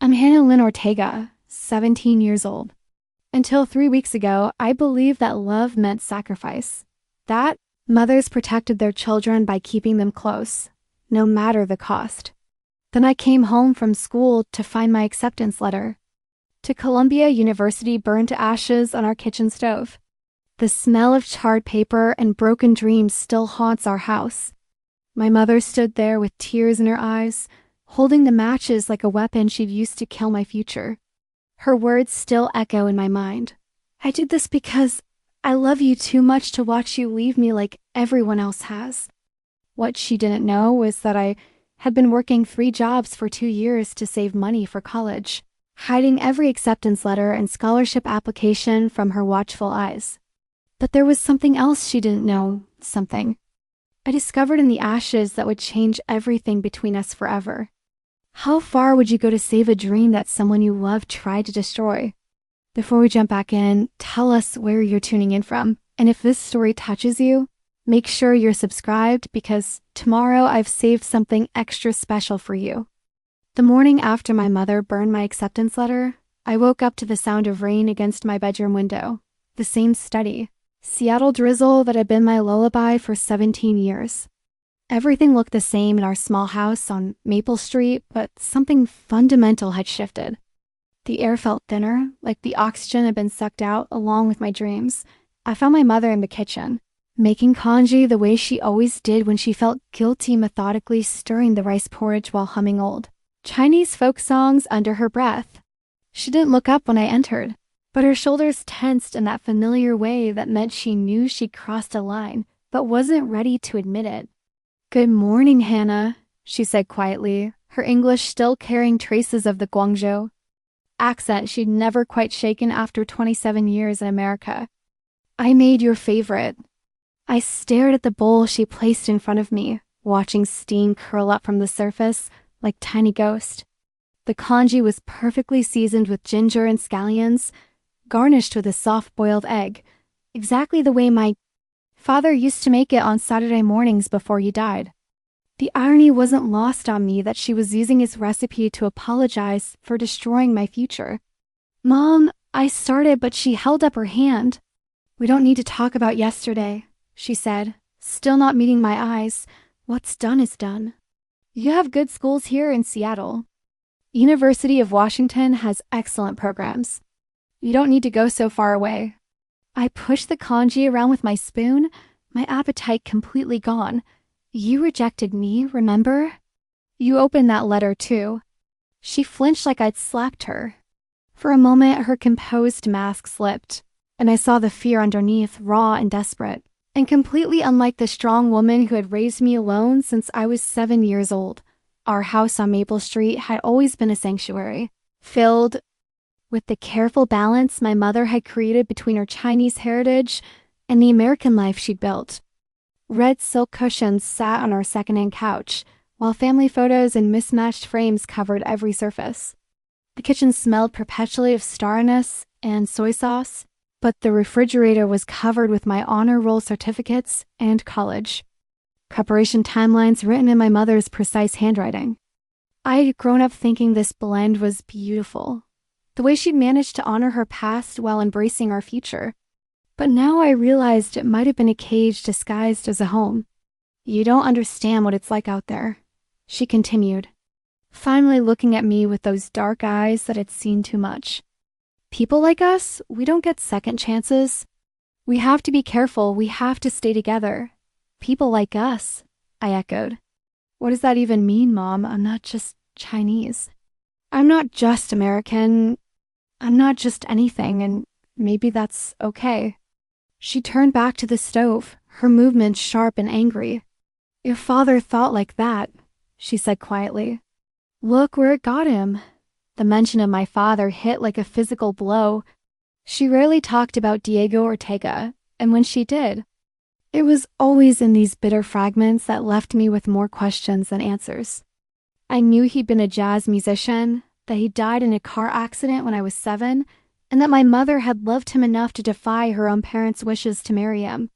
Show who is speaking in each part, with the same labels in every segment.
Speaker 1: I'm Hana Lin Ortega, 17 years old. Until 3 weeks ago, I believed that love meant sacrifice. That mothers protected their children by keeping them close, no matter the cost. Then I came home from school to find my acceptance letter. To Columbia University burned to ashes on our kitchen stove. The smell of charred paper and broken dreams still haunts our house. My mother stood there with tears in her eyes, holding the matches like a weapon she'd used to kill my future. Her words still echo in my mind. I did this because I love you too much to watch you leave me like everyone else has. What she didn't know was that I had been working 3 jobs for 2 years to save money for college, hiding every acceptance letter and scholarship application from her watchful eyes. But there was something else she didn't know, something I discovered in the ashes that would change everything between us forever. How far would you go to save a dream that someone you love tried to destroy? Before we jump back in, tell us where you're tuning in from. And if this story touches you, make sure you're subscribed because tomorrow I've saved something extra special for you. The morning after my mother burned my acceptance letter, I woke up to the sound of rain against my bedroom window. The same steady, Seattle drizzle that had been my lullaby for 17 years. Everything looked the same in our small house on Maple Street, but something fundamental had shifted. The air felt thinner, like the oxygen had been sucked out along with my dreams. I found my mother in the kitchen, making congee the way she always did when she felt guilty, methodically stirring the rice porridge while humming old Chinese folk songs under her breath. She didn't look up when I entered, but her shoulders tensed in that familiar way that meant she knew she'd crossed a line, but wasn't ready to admit it. "Good morning, Hannah," she said quietly, her English still carrying traces of the Guangzhou accent she'd never quite shaken after 27 years in America. "I made your favorite." I stared at the bowl she placed in front of me, watching steam curl up from the surface like tiny ghost. The congee was perfectly seasoned with ginger and scallions, garnished with a soft-boiled egg, exactly the way my father used to make it on Saturday mornings before he died. The irony wasn't lost on me that she was using his recipe to apologize for destroying my future. "Mom," I started, but she held up her hand. "We don't need to talk about yesterday," she said, still not meeting my eyes. "What's done is done. You have good schools here in Seattle. University of Washington has excellent programs. You don't need to go so far away." I pushed the congee around with my spoon, my appetite completely gone. "You rejected me, remember? You opened that letter too." She flinched like I'd slapped her. For a moment, her composed mask slipped, and I saw the fear underneath, raw and desperate, and completely unlike the strong woman who had raised me alone since I was 7 years old. Our house on Maple Street had always been a sanctuary, filled with the careful balance my mother had created between her Chinese heritage and the American life she'd built. Red silk cushions sat on our second-hand couch, while family photos and mismatched frames covered every surface. The kitchen smelled perpetually of star anise and soy sauce, but the refrigerator was covered with my honor roll certificates and college preparation timelines written in my mother's precise handwriting. I had grown up thinking this blend was beautiful, the way she'd managed to honor her past while embracing our future. But now I realized it might have been a cage disguised as a home. "You don't understand what it's like out there," she continued, finally looking at me with those dark eyes that had seen too much. "People like us, we don't get second chances. We have to be careful, we have to stay together. People like us," I echoed. "What does that even mean, Mom? I'm not just Chinese. I'm not just American. I'm not just anything, and maybe that's okay." She turned back to the stove, her movements sharp and angry. "Your father thought like that," she said quietly. "Look where it got him." The mention of my father hit like a physical blow. She rarely talked about Diego Ortega, and when she did, it was always in these bitter fragments that left me with more questions than answers. I knew he'd been a jazz musician, that he died in a car accident when I was 7, and that my mother had loved him enough to defy her own parents' wishes to marry him.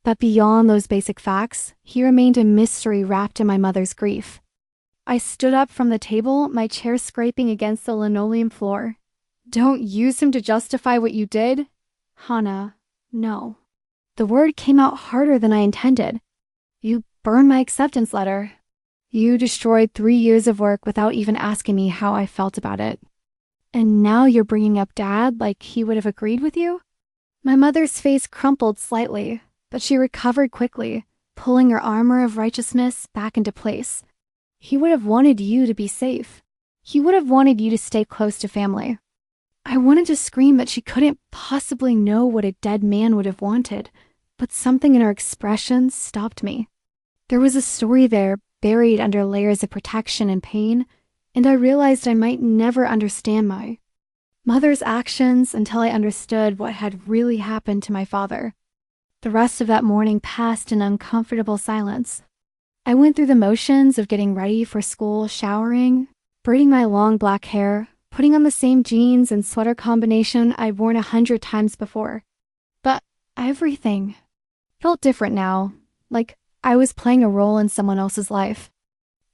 Speaker 1: But beyond those basic facts, he remained a mystery wrapped in my mother's grief. I stood up from the table, my chair scraping against the linoleum floor. Don't use him to justify what you did? Hana, no. The word came out harder than I intended. You burned my acceptance letter. You destroyed 3 years of work without even asking me how I felt about it. And now you're bringing up Dad like he would have agreed with you? My mother's face crumpled slightly, but she recovered quickly, pulling her armor of righteousness back into place. He would have wanted you to be safe. He would have wanted you to stay close to family. I wanted to scream that she couldn't possibly know what a dead man would have wanted, but something in her expression stopped me. There was a story there buried under layers of protection and pain, and I realized I might never understand my mother's actions until I understood what had really happened to my father. The rest of that morning passed in uncomfortable silence. I went through the motions of getting ready for school, showering, braiding my long black hair, putting on the same jeans and sweater combination I'd worn 100 times before. But everything felt different now, like I was playing a role in someone else's life.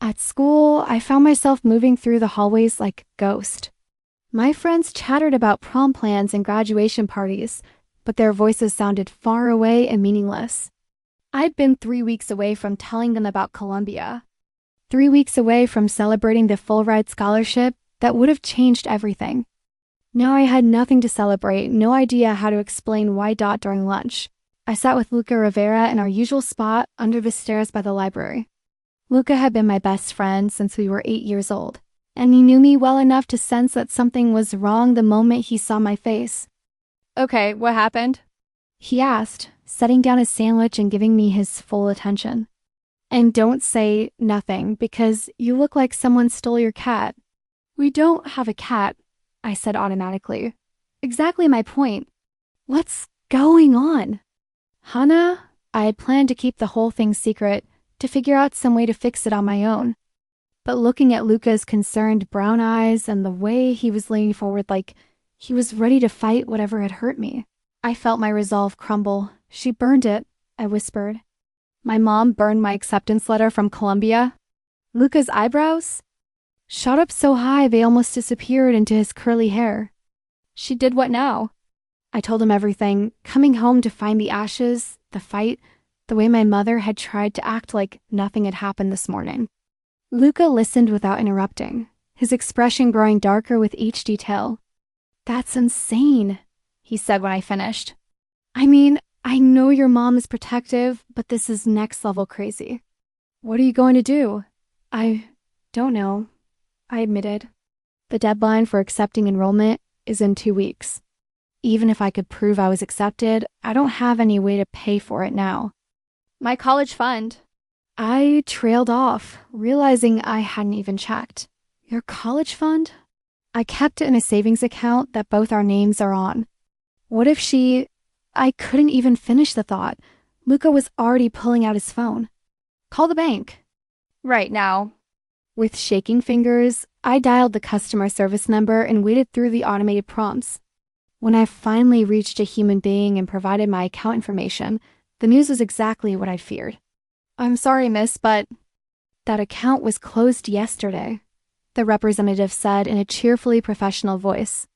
Speaker 1: At school, I found myself moving through the hallways like a ghost. My friends chattered about prom plans and graduation parties, but their voices sounded far away and meaningless. I'd been 3 weeks away from telling them about Columbia. 3 weeks away from celebrating the full-ride scholarship that would have changed everything. Now I had nothing to celebrate, no idea how to explain why Dot during lunch. I sat with Luca Rivera in our usual spot under the stairs by the library. Luca had been my best friend since we were 8 years old, and he knew me well enough to sense that something was wrong the moment he saw my face. "Okay, what happened?" he asked, setting down his sandwich and giving me his full attention. "And don't say nothing, because you look like someone stole your cat." "We don't have a cat," I said automatically. Exactly my point. What's going on? Hana, I had planned to keep the whole thing secret, to figure out some way to fix it on my own. But looking at Luca's concerned brown eyes and the way he was leaning forward like he was ready to fight whatever had hurt me, I felt my resolve crumble. "She burned it," I whispered. "My mom burned my acceptance letter from Columbia?" Luca's eyebrows shot up so high they almost disappeared into his curly hair. "She did what now?" I told him everything, coming home to find the ashes, the fight, the way my mother had tried to act like nothing had happened this morning. Luca listened without interrupting, his expression growing darker with each detail. "That's insane," he said when I finished. "I mean, I know your mom is protective, but this is next level crazy." "What are you going to do?" "I don't know," I admitted. "The deadline for accepting enrollment is in 2 weeks. Even if I could prove I was accepted, I don't have any way to pay for it now." "My college fund." I trailed off, realizing I hadn't even checked. "Your college fund?" "I kept it in a savings account that both our names are on." What if she... I couldn't even finish the thought. Luca was already pulling out his phone. "Call the bank." "Right now." With shaking fingers, I dialed the customer service number and waited through the automated prompts. When I finally reached a human being and provided my account information, the news was exactly what I'd feared. "I'm sorry, miss, but..." "That account was closed yesterday," the representative said in a cheerfully professional voice.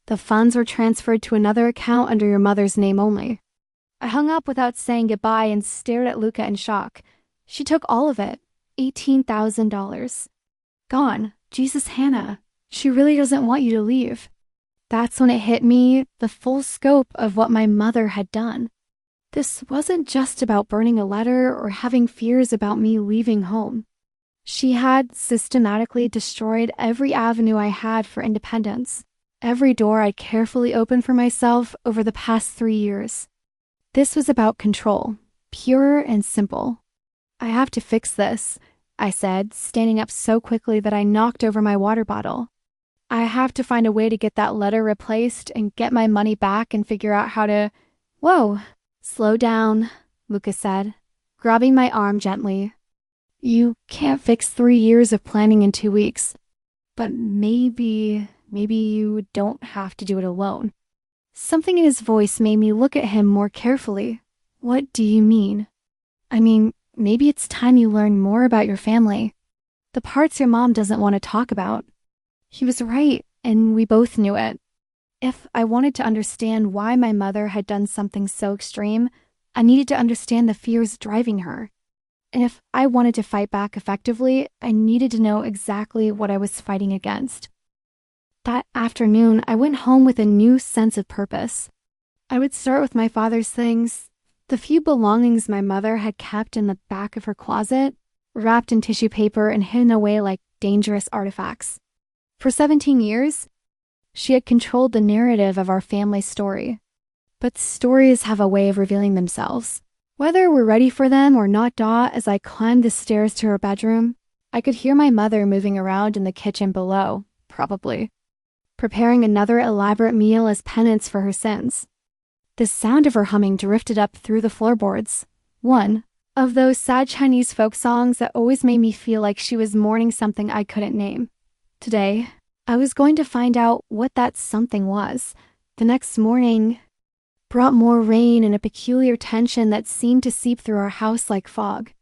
Speaker 1: "The funds were transferred to another account under your mother's name only." I hung up without saying goodbye and stared at Luca in shock. She took all of it, $18,000. Gone. Jesus, Hana, she really doesn't want you to leave. That's when it hit me, the full scope of what my mother had done. This wasn't just about burning a letter or having fears about me leaving home. She had systematically destroyed every avenue I had for independence, every door I'd carefully opened for myself over the past 3 years. This was about control, pure and simple. "I have to fix this," I said, standing up so quickly that I knocked over my water bottle. "I have to find a way to get that letter replaced and get my money back and figure out how to..." "Whoa, slow down," Luca said, grabbing my arm gently. "You can't fix 3 years of planning in 2 weeks. But maybe you don't have to do it alone." Something in his voice made me look at him more carefully. "What do you mean?" "I mean, maybe it's time you learn more about your family." The parts your mom doesn't want to talk about. He was right, and we both knew it. If I wanted to understand why my mother had done something so extreme, I needed to understand the fears driving her. And if I wanted to fight back effectively, I needed to know exactly what I was fighting against. That afternoon, I went home with a new sense of purpose. I would start with my father's things, the few belongings my mother had kept in the back of her closet, wrapped in tissue paper and hidden away like dangerous artifacts. For 17 years, she had controlled the narrative of our family story. But stories have a way of revealing themselves. Whether we're ready for them or not, as I climbed the stairs to her bedroom, I could hear my mother moving around in the kitchen below, probably, preparing another elaborate meal as penance for her sins. The sound of her humming drifted up through the floorboards. One of those sad Chinese folk songs that always made me feel like she was mourning something I couldn't name. Today, I was going to find out what that something was. The next morning brought more rain and a peculiar tension that seemed to seep through our house like fog.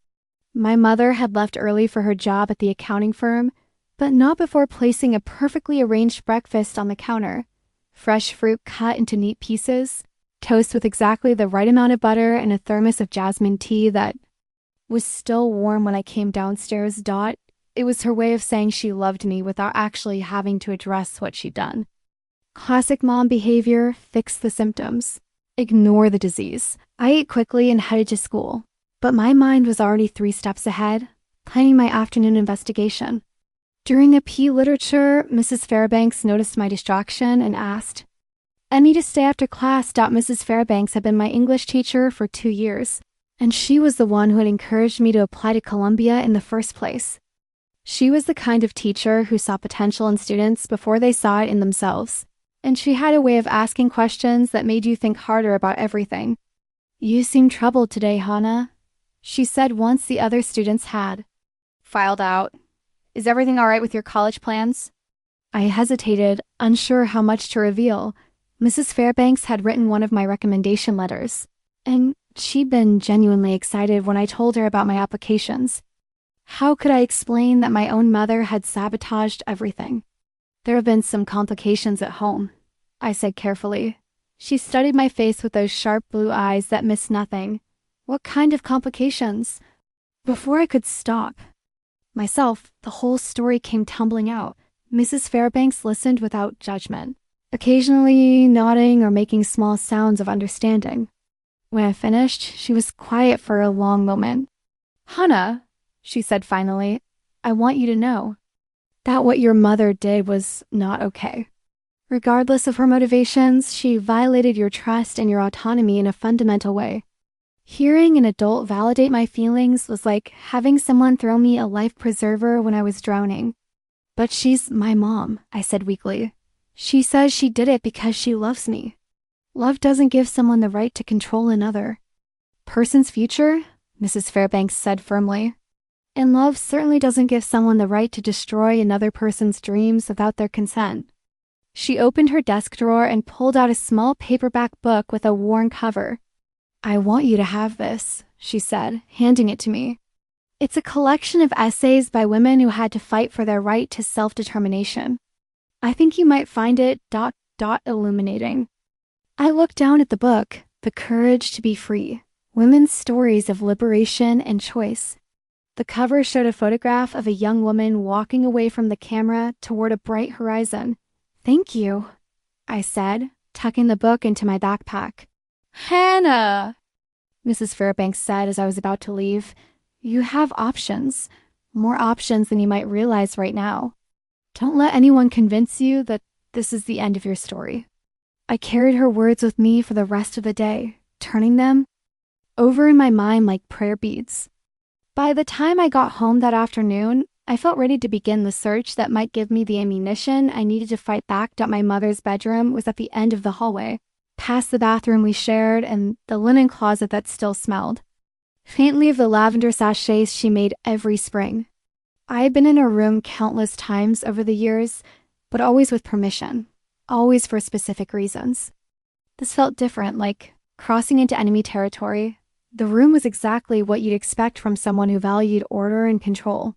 Speaker 1: My mother had left early for her job at the accounting firm, but not before placing a perfectly arranged breakfast on the counter. Fresh fruit cut into neat pieces, toast with exactly the right amount of butter, and a thermos of jasmine tea that was still warm when I came downstairs. It was her way of saying she loved me without actually having to address what she'd done. Classic mom behavior: fix the symptoms, ignore the disease. I ate quickly and headed to school, but my mind was already 3 steps ahead, planning my afternoon investigation. During the PE literature, Mrs. Fairbanks noticed my distraction and asked, "I need to stay after class." Mrs. Fairbanks had been my English teacher for 2 years, and she was the one who had encouraged me to apply to Columbia in the first place. She was the kind of teacher who saw potential in students before they saw it in themselves, and she had a way of asking questions that made you think harder about everything. "You seem troubled today, Hana," she said once the other students had filed out. "Is everything all right with your college plans?" I hesitated, unsure how much to reveal. Mrs. Fairbanks had written one of my recommendation letters, and she'd been genuinely excited when I told her about my applications. How could I explain that my own mother had sabotaged everything? "There have been some complications at home," I said carefully. She studied my face with those sharp blue eyes that missed nothing. "What kind of complications?" Before I could stop myself, the whole story came tumbling out. Mrs. Fairbanks listened without judgment, occasionally nodding or making small sounds of understanding. When I finished, she was quiet for a long moment. "Hana," she said finally, "I want you to know that what your mother did was not okay. Regardless of her motivations, she violated your trust and your autonomy in a fundamental way. Hearing an adult validate my feelings was like having someone throw me a life preserver when I was drowning." "But she's my mom," I said weakly. "She says she did it because she loves me." "Love doesn't give someone the right to control another person's future," Mrs. Fairbanks said firmly. "And love certainly doesn't give someone the right to destroy another person's dreams without their consent." She opened her desk drawer and pulled out a small paperback book with a worn cover. "I want you to have this," she said, handing it to me. "It's a collection of essays by women who had to fight for their right to self-determination. I think you might find it ... illuminating." I looked down at the book, The Courage to be Free: Women's Stories of Liberation and Choice. The cover showed a photograph of a young woman walking away from the camera toward a bright horizon. "Thank you," I said, tucking the book into my backpack. "Hana," Mrs. Fairbanks said as I was about to leave, "you have options, more options than you might realize right now. Don't let anyone convince you that this is the end of your story." I carried her words with me for the rest of the day, turning them over in my mind like prayer beads. By the time I got home that afternoon, I felt ready to begin the search that might give me the ammunition I needed to fight back. My mother's bedroom was at the end of the hallway, past the bathroom we shared and the linen closet that still smelled faintly of the lavender sachets she made every spring. I had been in her room countless times over the years, but always with permission, always for specific reasons. This felt different, like crossing into enemy territory. The room was exactly what you'd expect from someone who valued order and control.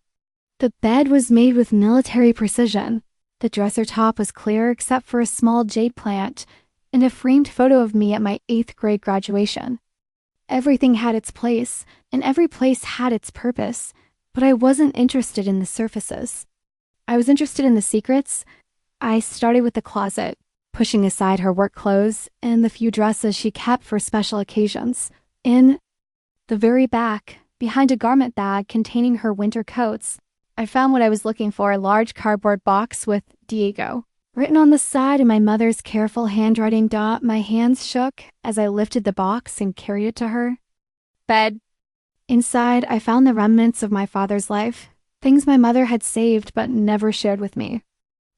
Speaker 1: The bed was made with military precision. The dresser top was clear except for a small jade plant and a framed photo of me at my 8th grade graduation. Everything had its place, and every place had its purpose, but I wasn't interested in the surfaces. I was interested in the secrets. I started with the closet, pushing aside her work clothes and the few dresses she kept for special occasions. In the very back, behind a garment bag containing her winter coats, I found what I was looking for, a large cardboard box with Diego written on the side in my mother's careful handwriting. My hands shook as I lifted the box and carried it to her. Bed. Inside, I found the remnants of my father's life, things my mother had saved but never shared with me.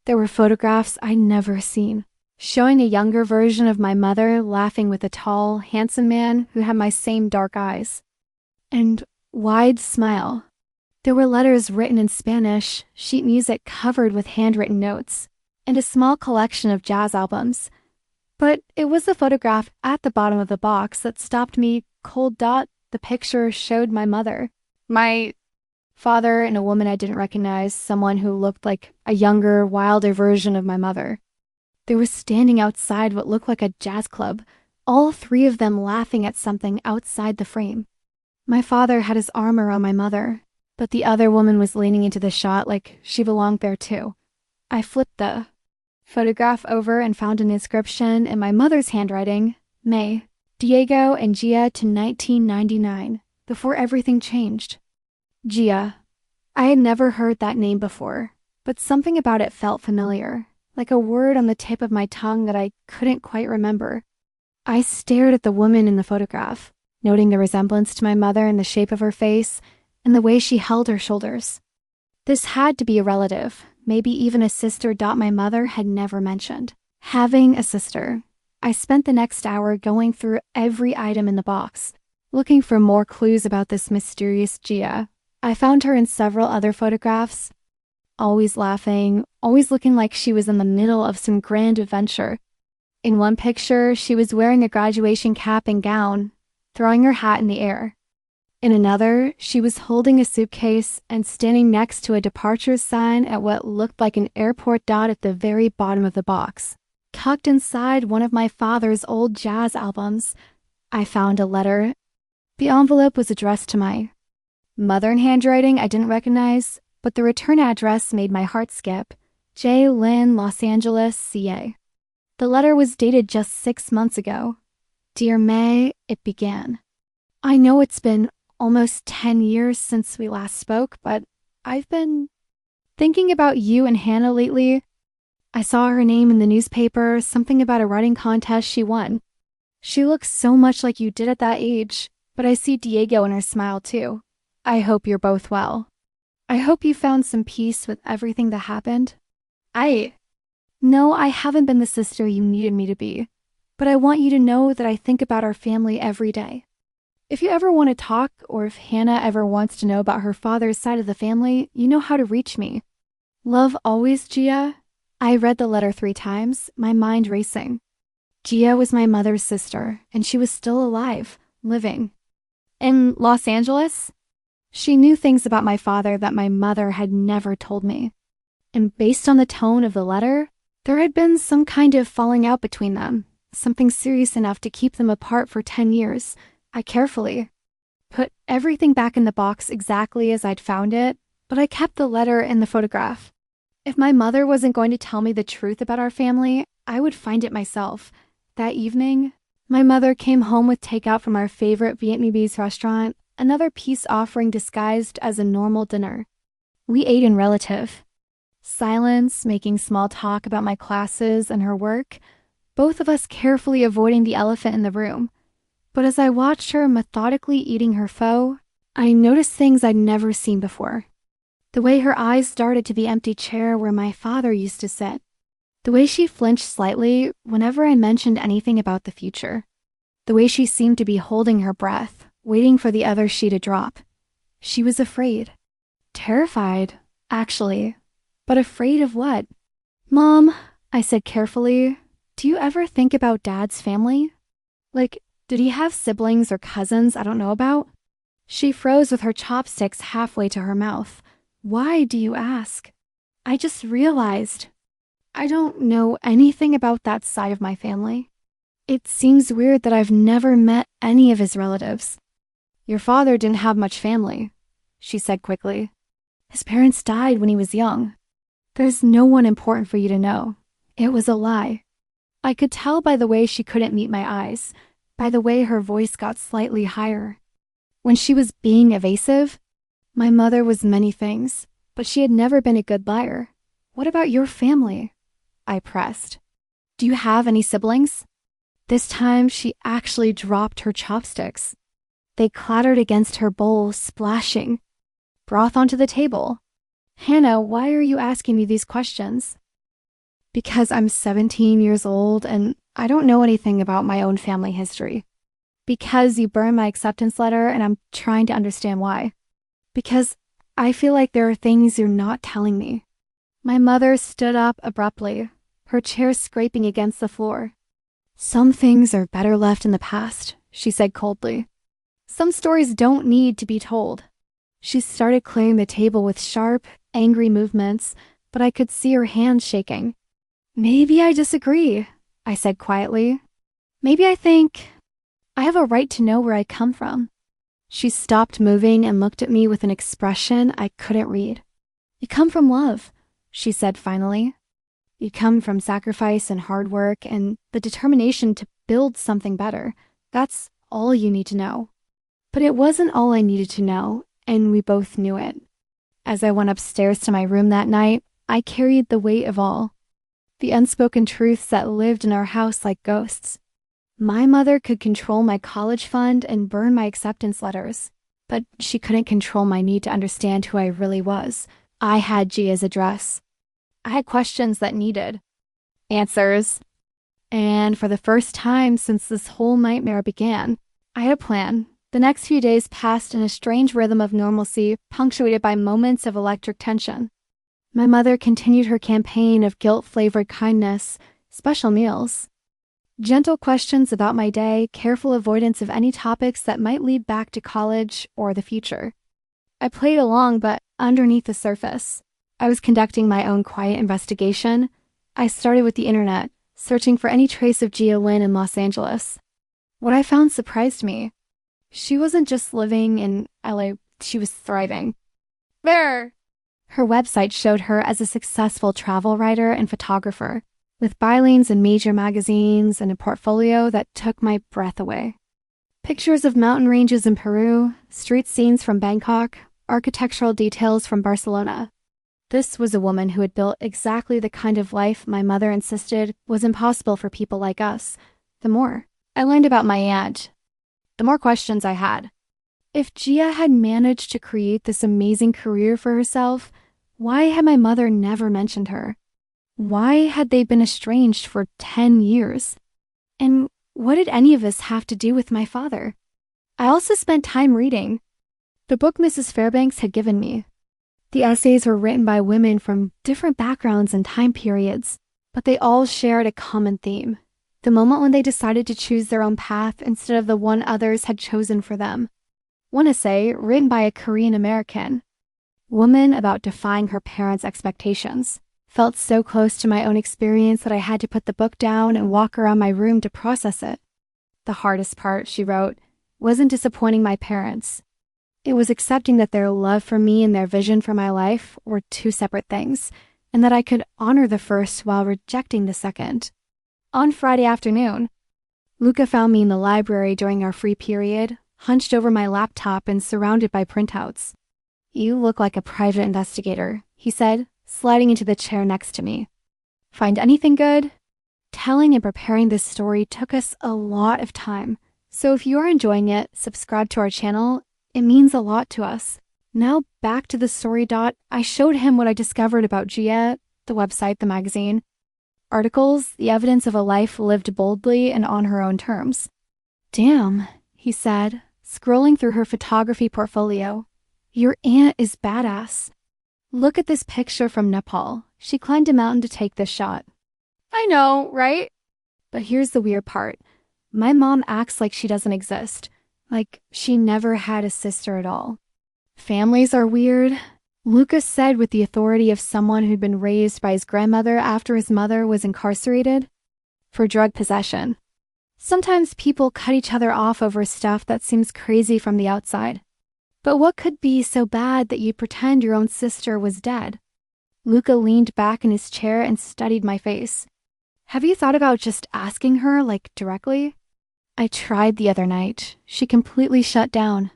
Speaker 1: There were photographs I'd never seen, showing a younger version of my mother laughing with a tall, handsome man who had my same dark eyes and wide smile. There were letters written in Spanish, sheet music covered with handwritten notes, and a small collection of jazz albums. But it was the photograph at the bottom of the box that stopped me cold. The picture showed my mother, my father, and a woman I didn't recognize, someone who looked like a younger, wilder version of my mother. They were standing outside what looked like a jazz club, all three of them laughing at something outside the frame. My father had his arm around my mother, but the other woman was leaning into the shot like she belonged there too. I flipped the photograph over and found an inscription in my mother's handwriting, May, Diego and Gia to 1999, before everything changed. Gia. I had never heard that name before, but something about it felt familiar, like a word on the tip of my tongue that I couldn't quite remember. I stared at the woman in the photograph, noting the resemblance to my mother in the shape of her face and the way she held her shoulders. This had to be a relative, maybe even a sister. My mother had never mentioned having a sister. I spent the next hour going through every item in the box, looking for more clues about this mysterious Gia. I found her in several other photographs, always laughing, always looking like she was in the middle of some grand adventure. In one picture, she was wearing a graduation cap and gown, throwing her hat in the air. In another, she was holding a suitcase and standing next to a departure sign at what looked like an airport. At the very bottom of the box, tucked inside one of my father's old jazz albums, I found a letter. The envelope was addressed to my mother in handwriting I didn't recognize, but the return address made my heart skip. J. Lynn, Los Angeles, CA. The letter was dated just 6 months ago. Dear May, it began. I know it's been almost 10 years since we last spoke, but I've been thinking about you and Hana lately. I saw her name in the newspaper, something about a writing contest she won. She looks so much like you did at that age, but I see Diego in her smile too. I hope you're both well. I hope you found some peace with everything that happened. No, I haven't been the sister you needed me to be, but I want you to know that I think about our family every day. If you ever want to talk, or if Hana ever wants to know about her father's side of the family, you know how to reach me. Love always, Gia. I read the letter 3 times, my mind racing. Gia was my mother's sister, and she was still alive, living. In Los Angeles? She knew things about my father that my mother had never told me. And based on the tone of the letter, there had been some kind of falling out between them, something serious enough to keep them apart for 10 years. I carefully put everything back in the box exactly as I'd found it, but I kept the letter and the photograph. If my mother wasn't going to tell me the truth about our family, I would find it myself. That evening, my mother came home with takeout from our favorite Vietnamese restaurant, another peace offering disguised as a normal dinner. We ate in relative silence, making small talk about my classes and her work, both of us carefully avoiding the elephant in the room. But as I watched her methodically eating her pho, I noticed things I'd never seen before. The way her eyes darted to the empty chair where my father used to sit. The way she flinched slightly whenever I mentioned anything about the future. The way she seemed to be holding her breath, waiting for the other shoe to drop. She was afraid. Terrified, actually. But afraid of what? Mom, I said carefully, do you ever think about Dad's family? Like, did he have siblings or cousins I don't know about? She froze with her chopsticks halfway to her mouth, Why do you ask? I just realized I don't know anything about that side of my family. It seems weird that I've never met any of his relatives. Your father didn't have much family, she said quickly. His parents died when he was young. There's no one important for you to know. It was a lie. I could tell by the way she couldn't meet my eyes, by the way her voice got slightly higher. When she was being evasive, my mother was many things, but she had never been a good liar. What about your family? I pressed. Do you have any siblings? This time she actually dropped her chopsticks. They clattered against her bowl, splashing broth onto the table. Hannah, why are you asking me these questions? Because I'm 17 years old and I don't know anything about my own family history. Because you burned my acceptance letter and I'm trying to understand why. Because I feel like there are things you're not telling me. My mother stood up abruptly, her chair scraping against the floor. Some things are better left in the past, she said coldly. Some stories don't need to be told. She started clearing the table with sharp, angry movements, but I could see her hands shaking. Maybe I disagree, I said quietly. Maybe I think I have a right to know where I come from. She stopped moving and looked at me with an expression I couldn't read. You come from love, she said finally. You come from sacrifice and hard work and the determination to build something better. That's all you need to know. But it wasn't all I needed to know, and we both knew it. As I went upstairs to my room that night, I carried the weight of all. The unspoken truths that lived in our house like ghosts. My mother could control my college fund and burn my acceptance letters, but she couldn't control my need to understand who I really was. I had Gia's address. I had questions that needed answers. And for the first time since this whole nightmare began, I had a plan. The next few days passed in a strange rhythm of normalcy, punctuated by moments of electric tension. My mother continued her campaign of guilt-flavored kindness, special meals. Gentle questions about my day, careful avoidance of any topics that might lead back to college or the future. I played along, but underneath the surface, I was conducting my own quiet investigation. I started with the internet, searching for any trace of Gia Lin in Los Angeles. What I found surprised me. She wasn't just living in LA, she was thriving. There! Her website showed her as a successful travel writer and photographer, with bylines in major magazines and a portfolio that took my breath away. Pictures of mountain ranges in Peru, street scenes from Bangkok, architectural details from Barcelona. This was a woman who had built exactly the kind of life my mother insisted was impossible for people like us. The more I learned about my aunt, the more questions I had. If Gia had managed to create this amazing career for herself, why had my mother never mentioned her? Why had they been estranged for 10 years? And what did any of this have to do with my father? I also spent time reading the book Mrs. Fairbanks had given me. The essays were written by women from different backgrounds and time periods, but they all shared a common theme. The moment when they decided to choose their own path instead of the one others had chosen for them. One essay, written by a Korean American woman about defying her parents' expectations, felt so close to my own experience that I had to put the book down and walk around my room to process it. The hardest part, she wrote, wasn't disappointing my parents. It was accepting that their love for me and their vision for my life were two separate things, and that I could honor the first while rejecting the second. On Friday afternoon, Luca found me in the library during our free period, hunched over my laptop and surrounded by printouts. You look like a private investigator, he said, sliding into the chair next to me. Find anything good? Telling and preparing this story took us a lot of time, so if you are enjoying it, subscribe to our channel. It means a lot to us. Now back to the story. I showed him what I discovered about Gia, the website, the magazine, articles, the evidence of a life lived boldly and on her own terms. Damn, he said, scrolling through her photography portfolio. Your aunt is badass. Look at this picture from Nepal. She climbed a mountain to take this shot. I know, right? But here's the weird part. My mom acts like she doesn't exist. Like she never had a sister at all. Families are weird. Lucas said with the authority of someone who'd been raised by his grandmother after his mother was incarcerated for drug possession. Sometimes people cut each other off over stuff that seems crazy from the outside. But what could be so bad that you pretend your own sister was dead? Luca leaned back in his chair and studied my face. Have you thought about just asking her, like, directly? I tried the other night. She completely shut down.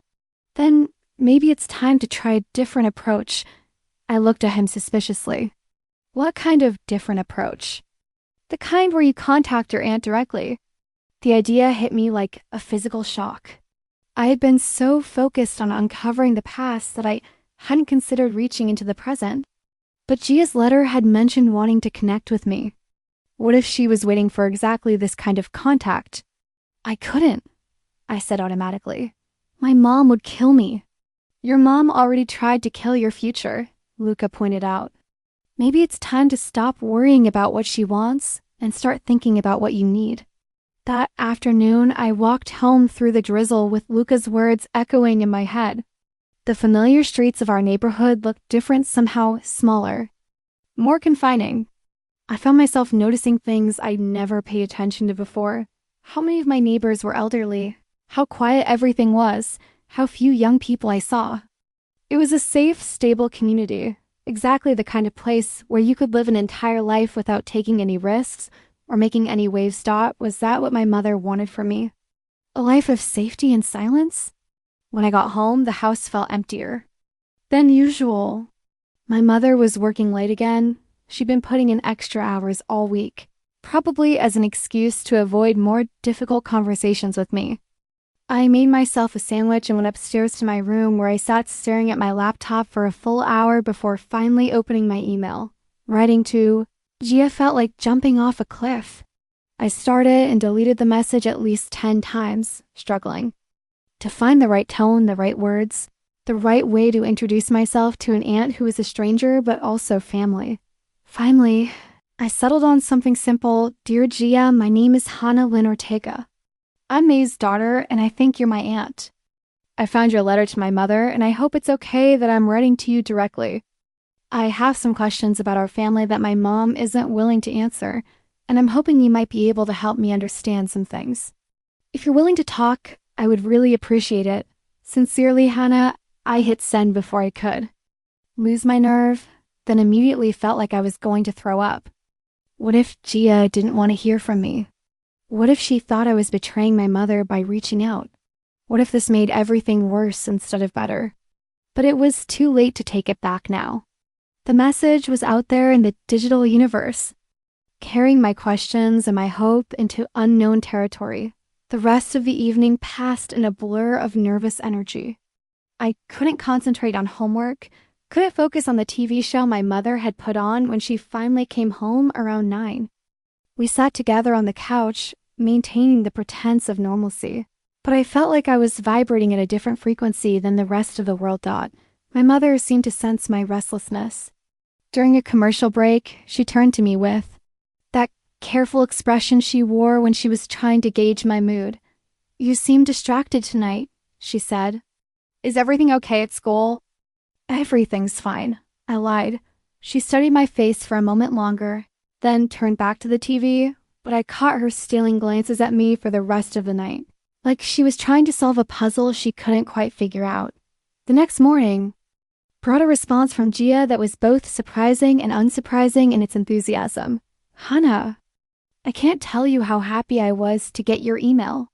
Speaker 1: Then maybe it's time to try a different approach. I looked at him suspiciously. What kind of different approach? The kind where you contact your aunt directly. The idea hit me like a physical shock. I had been so focused on uncovering the past that I hadn't considered reaching into the present. But Gia's letter had mentioned wanting to connect with me. What if she was waiting for exactly this kind of contact? I couldn't, I said automatically. My mom would kill me. Your mom already tried to kill your future, Luca pointed out. Maybe it's time to stop worrying about what she wants and start thinking about what you need. That afternoon, I walked home through the drizzle with Luca's words echoing in my head. The familiar streets of our neighborhood looked different, somehow smaller, more confining. I found myself noticing things I'd never paid attention to before. How many of my neighbors were elderly? How quiet everything was? How few young people I saw? It was a safe, stable community, exactly the kind of place where you could live an entire life without taking any risks or making any waves stop. Was that what my mother wanted for me? A life of safety and silence? When I got home, the house felt emptier than usual. My mother was working late again. She'd been putting in extra hours all week, probably as an excuse to avoid more difficult conversations with me. I made myself a sandwich and went upstairs to my room, where I sat staring at my laptop for a full hour before finally opening my email. Writing to Gia felt like jumping off a cliff. I started and deleted the message at least 10 times, struggling to find the right tone, the right words, the right way to introduce myself to an aunt who was a stranger but also family. Finally, I settled on something simple. Dear Gia, my name is Hana Lin Ortega. I'm May's daughter, and I think you're my aunt. I found your letter to my mother, and I hope it's okay that I'm writing to you directly. I have some questions about our family that my mom isn't willing to answer, and I'm hoping you might be able to help me understand some things. If you're willing to talk, I would really appreciate it. Sincerely, Hana. I hit send before I could lose my nerve, then immediately felt like I was going to throw up. What if Gia didn't want to hear from me? What if she thought I was betraying my mother by reaching out? What if this made everything worse instead of better? But it was too late to take it back now. The message was out there in the digital universe, carrying my questions and my hope into unknown territory. The rest of the evening passed in a blur of nervous energy. I couldn't concentrate on homework, couldn't focus on the TV show my mother had put on when she finally came home around 9. We sat together on the couch, maintaining the pretense of normalcy, but I felt like I was vibrating at a different frequency than the rest of the world thought. My mother seemed to sense my restlessness. During a commercial break, she turned to me with that careful expression she wore when she was trying to gauge my mood. You seem distracted tonight, she said. Is everything okay at school? Everything's fine, I lied. She studied my face for a moment longer, then turned back to the TV, but I caught her stealing glances at me for the rest of the night, like she was trying to solve a puzzle she couldn't quite figure out. The next morning brought a response from Gia that was both surprising and unsurprising in its enthusiasm. Hana, I can't tell you how happy I was to get your email.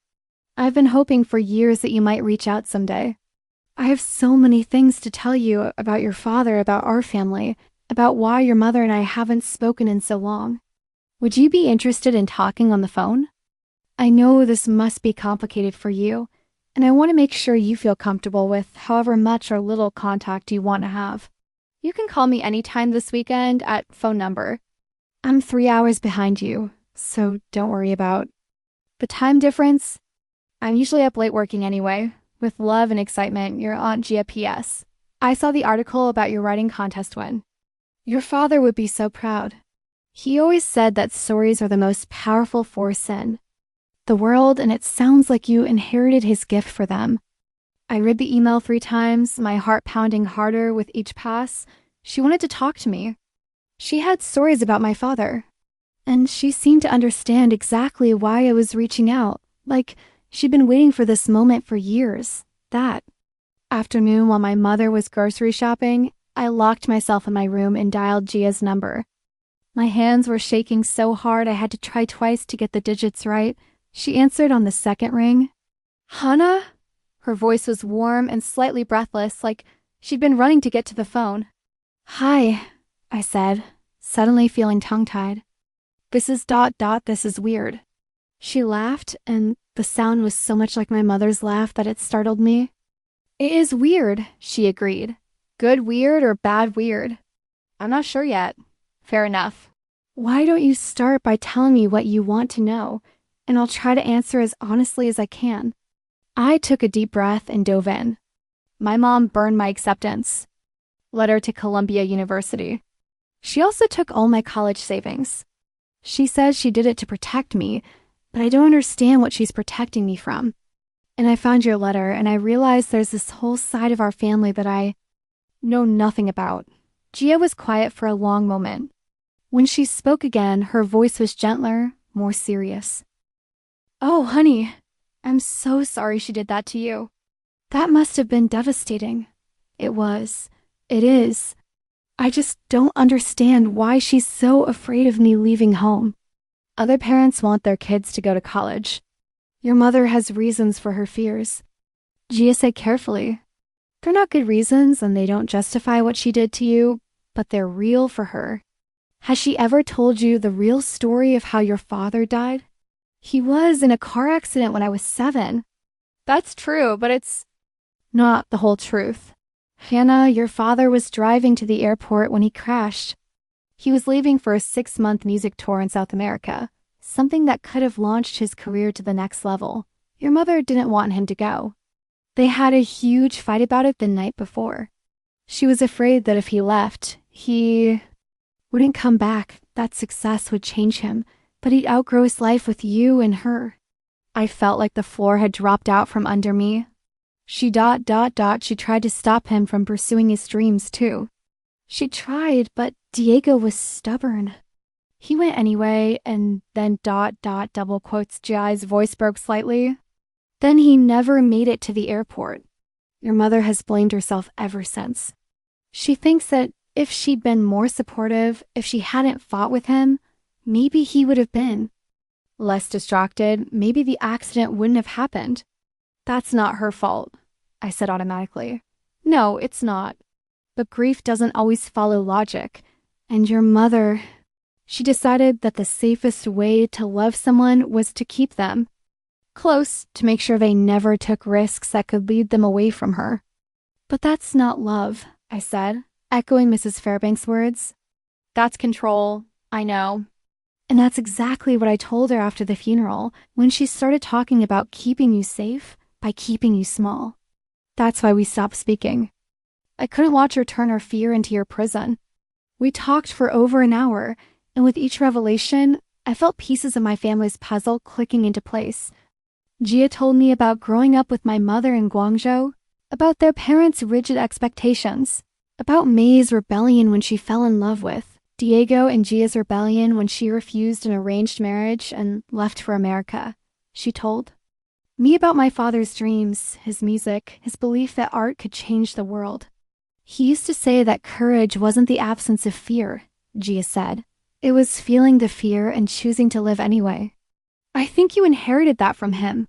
Speaker 1: I've been hoping for years that you might reach out someday. I have so many things to tell you about your father, about our family, about why your mother and I haven't spoken in so long. Would you be interested in talking on the phone? I know this must be complicated for you, and I want to make sure you feel comfortable with however much or little contact you want to have. You can call me anytime this weekend at phone number. I'm 3 hours behind you, so don't worry about the time difference. I'm usually up late working anyway. With love and excitement, your Aunt Gia. P.S. I saw the article about your writing contest win. Your father would be so proud. He always said that stories are the most powerful force in the world, and it sounds like you inherited his gift for them. I read the email 3 times, my heart pounding harder with each pass. She wanted to talk to me. She had stories about my father, and she seemed to understand exactly why I was reaching out, like she'd been waiting for this moment for years. That afternoon, while my mother was grocery shopping, I locked myself in my room and dialed Gia's number. My hands were shaking so hard I had to try twice to get the digits right. She answered on the second ring. Hana? Her voice was warm and slightly breathless, like she'd been running to get to the phone. Hi, I said, suddenly feeling tongue-tied. This is ... this is weird. She laughed, and the sound was so much like my mother's laugh that it startled me. It is weird, she agreed. Good weird or bad weird? I'm not sure yet. Fair enough. Why don't you start by telling me what you want to know, and I'll try to answer as honestly as I can. I took a deep breath and dove in. My mom burned my acceptance letter to Columbia University. She also took all my college savings. She says she did it to protect me, but I don't understand what she's protecting me from. And I found your letter, and I realized there's this whole side of our family that I know nothing about. Gia was quiet for a long moment. When she spoke again, her voice was gentler, more serious. Oh, honey, I'm so sorry she did that to you. That must have been devastating. It was. It is. I just don't understand why she's so afraid of me leaving home. Other parents want their kids to go to college. Your mother has reasons for her fears. Gia said carefully. They're not good reasons and they don't justify what she did to you, but they're real for her. Has she ever told you the real story of how your father died? He was in a car accident when I was 7. That's true, but it's not the whole truth. Hannah, your father was driving to the airport when he crashed. He was leaving for a 6-month music tour in South America, something that could have launched his career to the next level. Your mother didn't want him to go. They had a huge fight about it the night before. She was afraid that if he left, he wouldn't come back. That success would change him, but he'd outgrow his life with you and her. I felt like the floor had dropped out from under me. She ... she tried to stop him from pursuing his dreams too. She tried, but Diego was stubborn. He went anyway, and then ... double quotes, Gia's voice broke slightly. Then he never made it to the airport. Your mother has blamed herself ever since. She thinks that if she'd been more supportive, if she hadn't fought with him, maybe he would have been less distracted. Maybe the accident wouldn't have happened. That's not her fault, I said automatically. No, it's not. But grief doesn't always follow logic. And your mother, she decided that the safest way to love someone was to keep them close, to make sure they never took risks that could lead them away from her. But that's not love, I said, echoing Mrs. Fairbank's words. That's control, I know. And that's exactly what I told her after the funeral, when she started talking about keeping you safe by keeping you small. That's why we stopped speaking. I couldn't watch her turn her fear into your prison. We talked for over an hour, and with each revelation, I felt pieces of my family's puzzle clicking into place. Gia told me about growing up with my mother in Guangzhou, about their parents' rigid expectations, about May's rebellion when she fell in love with Diego, and Gia's rebellion when she refused an arranged marriage and left for America. She told me about my father's dreams, his music, his belief that art could change the world. He used to say that courage wasn't the absence of fear, Gia said. It was feeling the fear and choosing to live anyway. I think you inherited that from him.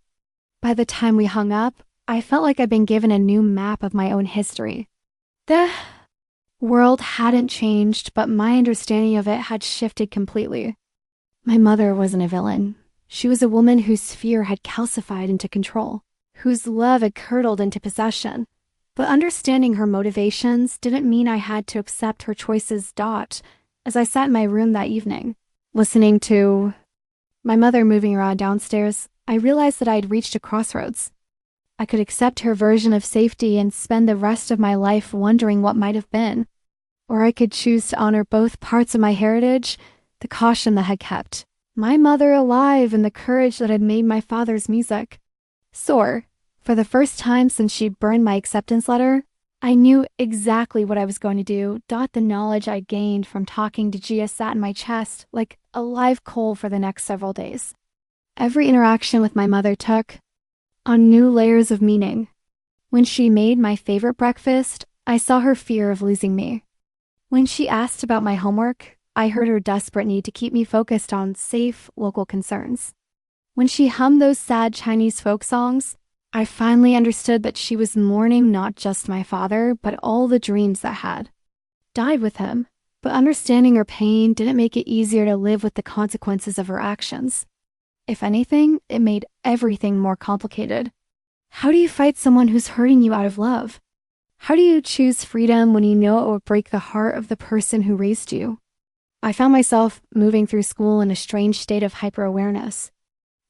Speaker 1: By the time we hung up, I felt like I'd been given a new map of my own history. The world hadn't changed, but my understanding of it had shifted completely. My mother wasn't a villain. She was a woman whose fear had calcified into control, whose love had curdled into possession. But understanding her motivations didn't mean I had to accept her choices. As I sat in my room that evening, listening to my mother moving around downstairs, I realized that I had reached a crossroads. I could accept her version of safety and spend the rest of my life wondering what might have been. Or I could choose to honor both parts of my heritage, the caution that had kept my mother alive and the courage that had made my father's music soar For the first time since she burned my acceptance letter, I knew exactly what I was going to do. The knowledge I gained from talking to Gia sat in my chest like a live coal for the next several days. Every interaction with my mother took on new layers of meaning. When she made my favorite breakfast, I saw her fear of losing me. When she asked about my homework, I heard her desperate need to keep me focused on safe, local concerns. When she hummed those sad Chinese folk songs, I finally understood that she was mourning not just my father, but all the dreams that had died with him. But understanding her pain didn't make it easier to live with the consequences of her actions. If anything, it made everything more complicated. How do you fight someone who's hurting you out of love? How do you choose freedom when you know it will break the heart of the person who raised you? I found myself moving through school in a strange state of hyper-awareness.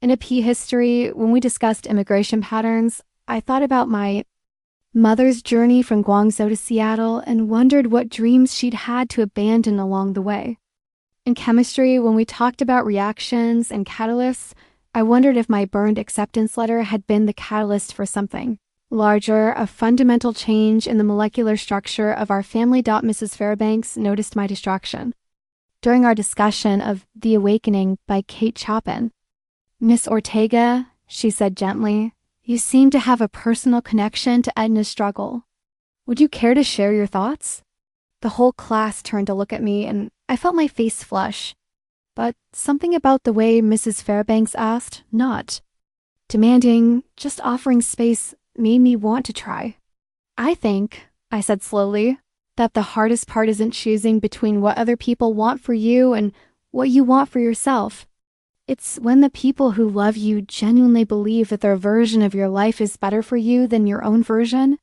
Speaker 1: In a P history, when we discussed immigration patterns, I thought about my mother's journey from Guangzhou to Seattle and wondered what dreams she'd had to abandon along the way. In chemistry, when we talked about reactions and catalysts, I wondered if my burned acceptance letter had been the catalyst for something larger, a fundamental change in the molecular structure of our family. Mrs. Fairbanks noticed my distraction. During our discussion of The Awakening by Kate Chopin, "Miss Ortega," she said gently, "you seem to have a personal connection to Edna's struggle. Would you care to share your thoughts?" The whole class turned to look at me, and I felt my face flush. But something about the way Mrs. Fairbanks asked, not demanding, just offering space, made me want to try. "I think," I said slowly, "that the hardest part isn't choosing between what other people want for you and what you want for yourself. It's when the people who love you genuinely believe that their version of your life is better for you than your own version."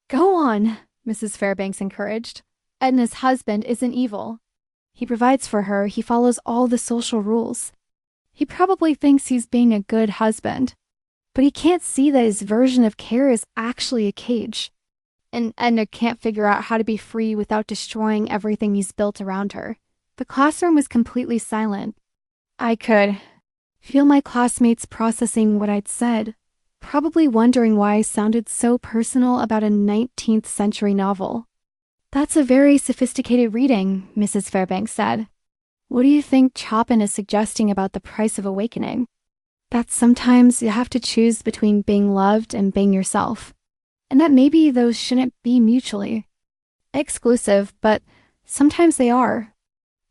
Speaker 1: "Go on," Mrs. Fairbanks encouraged. "Edna's husband isn't evil. He provides for her, he follows all the social rules. He probably thinks he's being a good husband, but he can't see that his version of care is actually a cage. And Edna can't figure out how to be free without destroying everything he's built around her." The classroom was completely silent. I could feel my classmates processing what I'd said, probably wondering why I sounded so personal about a 19th century novel. "That's a very sophisticated reading," Mrs. Fairbanks said. "What do you think Chopin is suggesting about the price of awakening?" "That sometimes you have to choose between being loved and being yourself. And that maybe those shouldn't be mutually exclusive, but sometimes they are."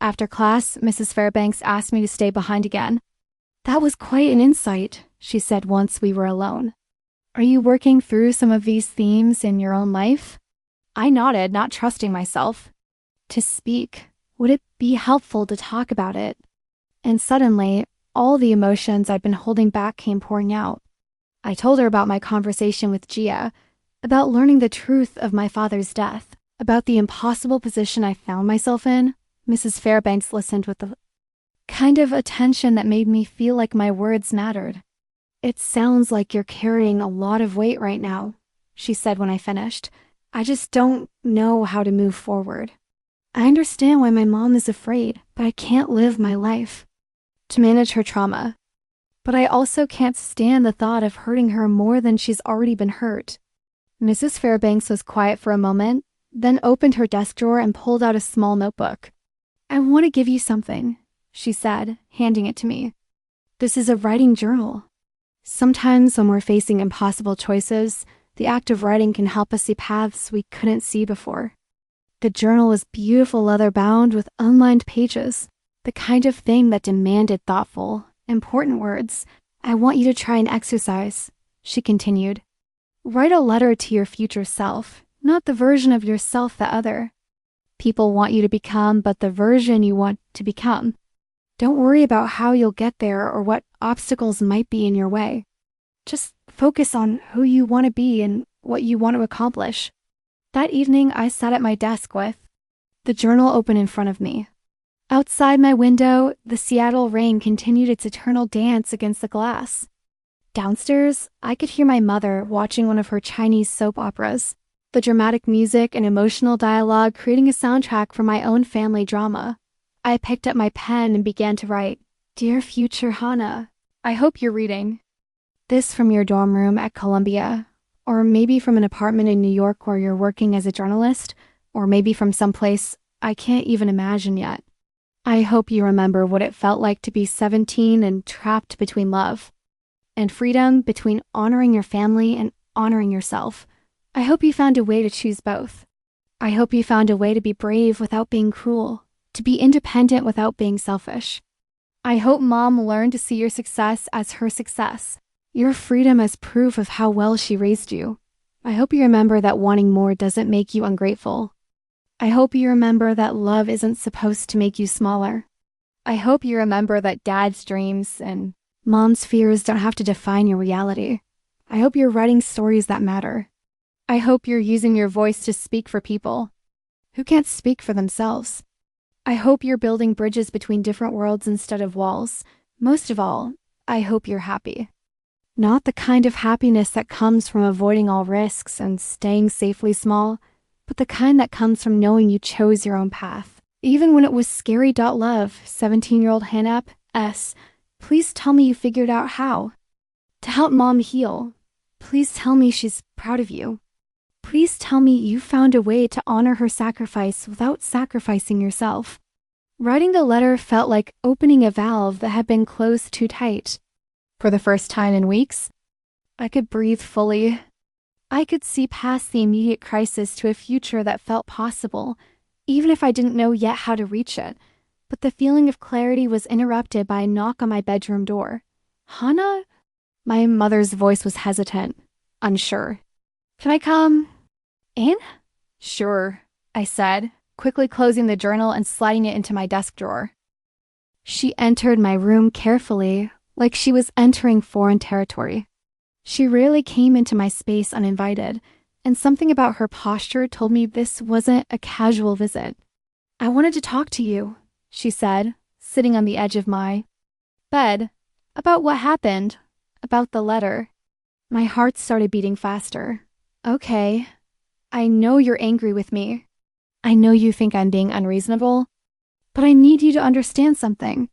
Speaker 1: After class, Mrs. Fairbanks asked me to stay behind again. "That was quite an insight," she said once we were alone. "Are you working through some of these themes in your own life?" I nodded, not trusting myself. To speak, would it be helpful to talk about it? And suddenly, all the emotions I'd been holding back came pouring out. I told her about my conversation with Gia, about learning the truth of my father's death, about the impossible position I found myself in. Mrs. Fairbanks listened with a kind of attention that made me feel like my words mattered. "It sounds like you're carrying a lot of weight right now," she said when I finished. "I just don't know how to move forward. I understand why my mom is afraid, but I can't live my life to manage her trauma. But I also can't stand the thought of hurting her more than she's already been hurt." Mrs. Fairbanks was quiet for a moment, then opened her desk drawer and pulled out a small notebook. "I want to give you something," she said, handing it to me. "This is a writing journal. Sometimes when we're facing impossible choices, the act of writing can help us see paths we couldn't see before." The journal was beautiful, leather-bound with unlined pages, the kind of thing that demanded thoughtful, important words. "I want you to try an exercise," she continued. "Write a letter to your future self, not the version of yourself that other people want you to become, but the version you want to become. Don't worry about how you'll get there or what obstacles might be in your way. Just focus on who you want to be and what you want to accomplish." That evening, I sat at my desk with the journal open in front of me. Outside my window, the Seattle rain continued its eternal dance against the glass. Downstairs, I could hear my mother watching one of her Chinese soap operas, the dramatic music and emotional dialogue creating a soundtrack for my own family drama. I picked up my pen and began to write, "Dear future Hana, I hope you're reading. This from your dorm room at Columbia, or maybe from an apartment in New York where you're working as a journalist, or maybe from someplace I can't even imagine yet. I hope you remember what it felt like to be 17 and trapped between love and freedom, between honoring your family and honoring yourself. I hope you found a way to choose both. I hope you found a way to be brave without being cruel, to be independent without being selfish. I hope Mom learned to see your success as her success, your freedom as proof of how well she raised you. I hope you remember that wanting more doesn't make you ungrateful. I hope you remember that love isn't supposed to make you smaller. I hope you remember that Dad's dreams and Mom's fears don't have to define your reality. I hope you're writing stories that matter. I hope you're using your voice to speak for people who can't speak for themselves. I hope you're building bridges between different worlds instead of walls. Most of all, I hope you're happy. Not the kind of happiness that comes from avoiding all risks and staying safely small, but the kind that comes from knowing you chose your own path. Even when it was scary. Love, 17-year-old Hannah S. Please tell me you figured out how to help Mom heal. Please tell me she's proud of you. Please tell me you found a way to honor her sacrifice without sacrificing yourself. Writing the letter felt like opening a valve that had been closed too tight. For the first time in weeks, I could breathe fully. I could see past the immediate crisis to a future that felt possible, even if I didn't know yet how to reach it. But the feeling of clarity was interrupted by a knock on my bedroom door. Hana? My mother's voice was hesitant, unsure. Can I come in? Sure, I said, quickly closing the journal and sliding it into my desk drawer. She entered my room carefully, like she was entering foreign territory. She rarely came into my space uninvited, and something about her posture told me this wasn't a casual visit. I wanted to talk to you, she said, sitting on the edge of my bed, about what happened, about the letter. My heart started beating faster. Okay, I know you're angry with me. I know you think I'm being unreasonable, but I need you to understand something.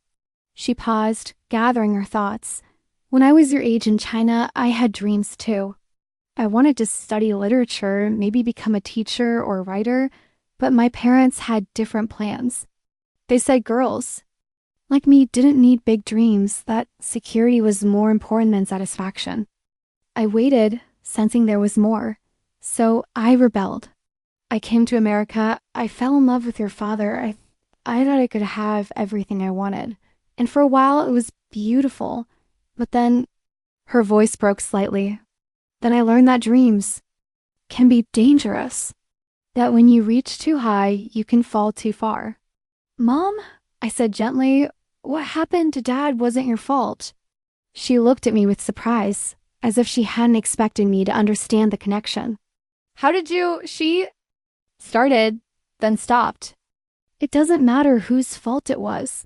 Speaker 1: She paused, gathering her thoughts. When I was your age in China, I had dreams too. I wanted to study literature, maybe become a teacher or writer, but my parents had different plans. They said girls, like me, didn't need big dreams, that security was more important than satisfaction. I waited, sensing there was more, so I rebelled. I came to America. I fell in love with your father. I thought I could have everything I wanted. And for a while, it was beautiful. But then, her voice broke slightly. Then I learned that dreams can be dangerous. That when you reach too high, you can fall too far. Mom, I said gently, what happened to Dad wasn't your fault. She looked at me with surprise, as if she hadn't expected me to understand the connection. How did you, she started, then stopped. It doesn't matter whose fault it was.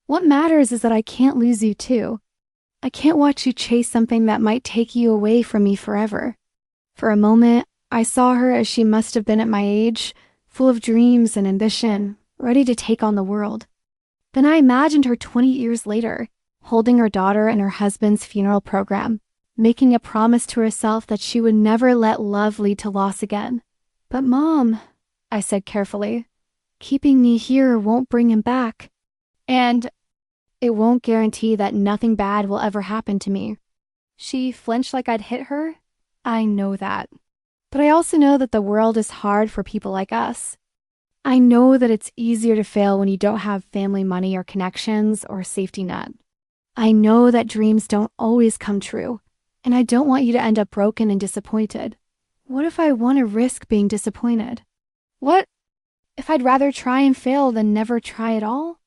Speaker 1: What matters is that I can't lose you too. I can't watch you chase something that might take you away from me forever. For a moment, I saw her as she must have been at my age, full of dreams and ambition, ready to take on the world. Then I imagined her 20 years later, holding her daughter in her husband's funeral program, making a promise to herself that she would never let love lead to loss again. But Mom, I said carefully, keeping me here won't bring him back. And it won't guarantee that nothing bad will ever happen to me. She flinched like I'd hit her. I know that. But I also know that the world is hard for people like us. I know that it's easier to fail when you don't have family money or connections or a safety net. I know that dreams don't always come true, and I don't want you to end up broken and disappointed. What if I want to risk being disappointed? What if I'd rather try and fail than never try at all?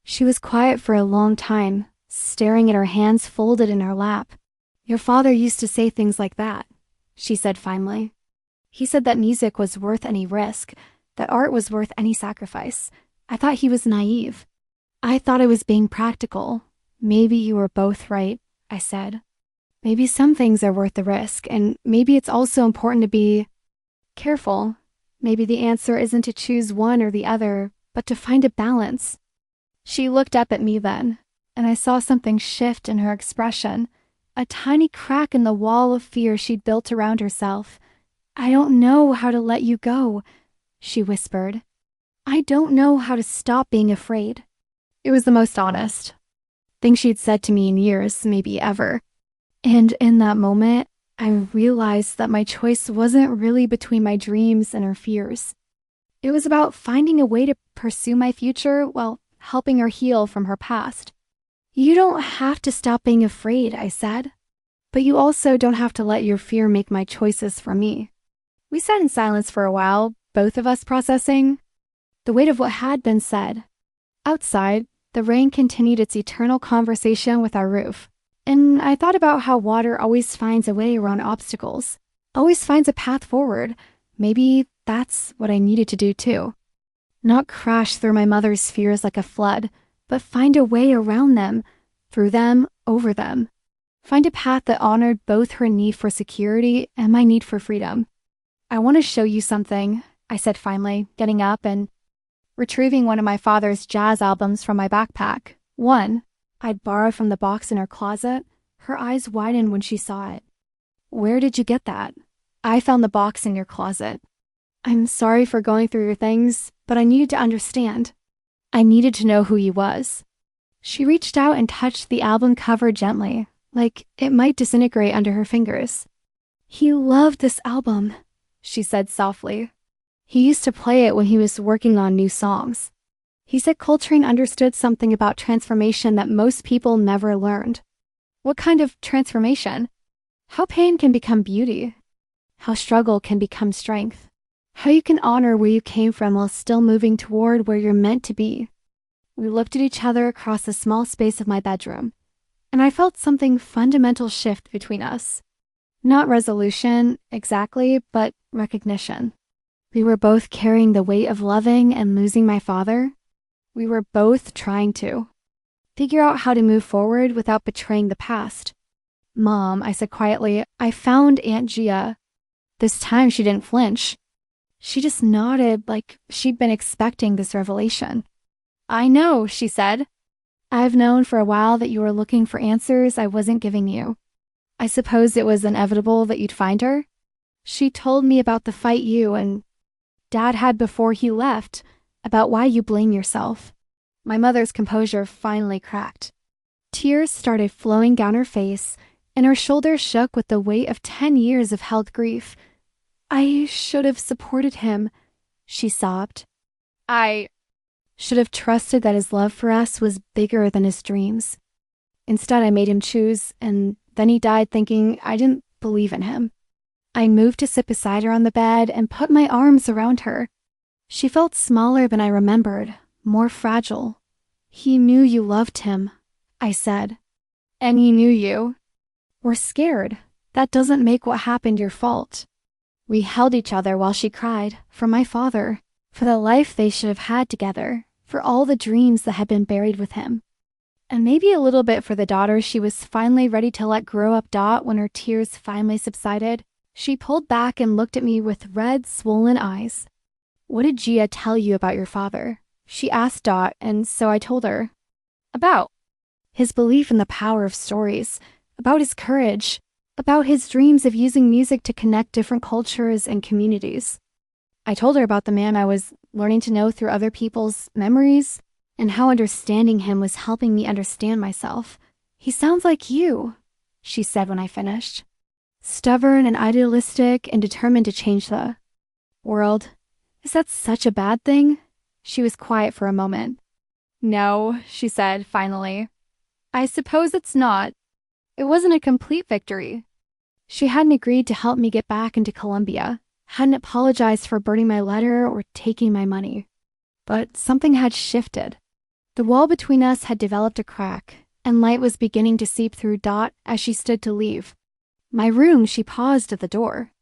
Speaker 1: She was quiet for a long time, staring at her hands folded in her lap. Your father used to say things like that, she said finally. He said that music was worth any risk, that art was worth any sacrifice. I thought he was naive. I thought I was being practical. Maybe you were both right, I said. Maybe some things are worth the risk, and maybe it's also important to be careful. Maybe the answer isn't to choose one or the other, but to find a balance. She looked up at me then, and I saw something shift in her expression, a tiny crack in the wall of fear she'd built around herself. "I don't know how to let you go," she whispered. "I don't know how to stop being afraid." It was the most honest thing she'd said to me in years, maybe ever. And in that moment, I realized that my choice wasn't really between my dreams and her fears. It was about finding a way to pursue my future while helping her heal from her past. "You don't have to stop being afraid," I said. "But you also don't have to let your fear make my choices for me." We sat in silence for a while, both of us processing the weight of what had been said. Outside, the rain continued its eternal conversation with our roof. And I thought about how water always finds a way around obstacles, always finds a path forward. Maybe that's what I needed to do too. Not crash through my mother's fears like a flood, but find a way around them, through them, over them. Find a path that honored both her need for security and my need for freedom. "I want to show you something," I said finally, getting up and retrieving one of my father's jazz albums from my backpack. One I'd borrowed from the box in her closet. Her eyes widened when she saw it. "Where did you get that?" "I found the box in your closet." "I'm sorry for going through your things, but I needed to understand. I needed to know who he was." She reached out and touched the album cover gently, like it might disintegrate under her fingers. "He loved this album," she said softly. "He used to play it when he was working on new songs. He said Coltrane understood something about transformation that most people never learned." "What kind of transformation?" "How pain can become beauty. How struggle can become strength. How you can honor where you came from while still moving toward where you're meant to be." We looked at each other across the small space of my bedroom, and I felt something fundamental shift between us. Not resolution, exactly, but recognition. We were both carrying the weight of loving and losing my father. We were both trying to figure out how to move forward without betraying the past. "Mom," I said quietly, "I found Aunt Gia." This time she didn't flinch. She just nodded like she'd been expecting this revelation. "I know," she said. "I've known for a while that you were looking for answers I wasn't giving you. I suppose it was inevitable that you'd find her." She told me about the fight you and Dad had before he left, about why you blame yourself. My mother's composure finally cracked. Tears started flowing down her face, and her shoulders shook with the weight of 10 years of held grief. "I should have supported him," she sobbed. "I should have trusted that his love for us was bigger than his dreams. Instead, I made him choose, and then he died thinking I didn't believe in him." I moved to sit beside her on the bed and put my arms around her. She felt smaller than I remembered, more fragile. "He knew you loved him," I said. "And he knew you. We're scared. That doesn't make what happened your fault." We held each other while she cried, for my father, for the life they should have had together, for all the dreams that had been buried with him. And maybe a little bit for the daughter she was finally ready to let grow up Dot when her tears finally subsided. She pulled back and looked at me with red, swollen eyes. "What did Gia tell you about your father?" She asked Dot, and so I told her. "About his belief in the power of stories, about his courage, about his dreams of using music to connect different cultures and communities." I told her about the man I was learning to know through other people's memories, and how understanding him was helping me understand myself. "He sounds like you," she said when I finished. "Stubborn and idealistic and determined to change the world. Is that such a bad thing?" She was quiet for a moment. "No," she said finally. "I suppose it's not. It wasn't a complete victory." She hadn't agreed to help me get back into Colombia, hadn't apologized for burning my letter or taking my money. But something had shifted. The wall between us had developed a crack, and light was beginning to seep through Dot as she stood to leave. My room, she paused at the door.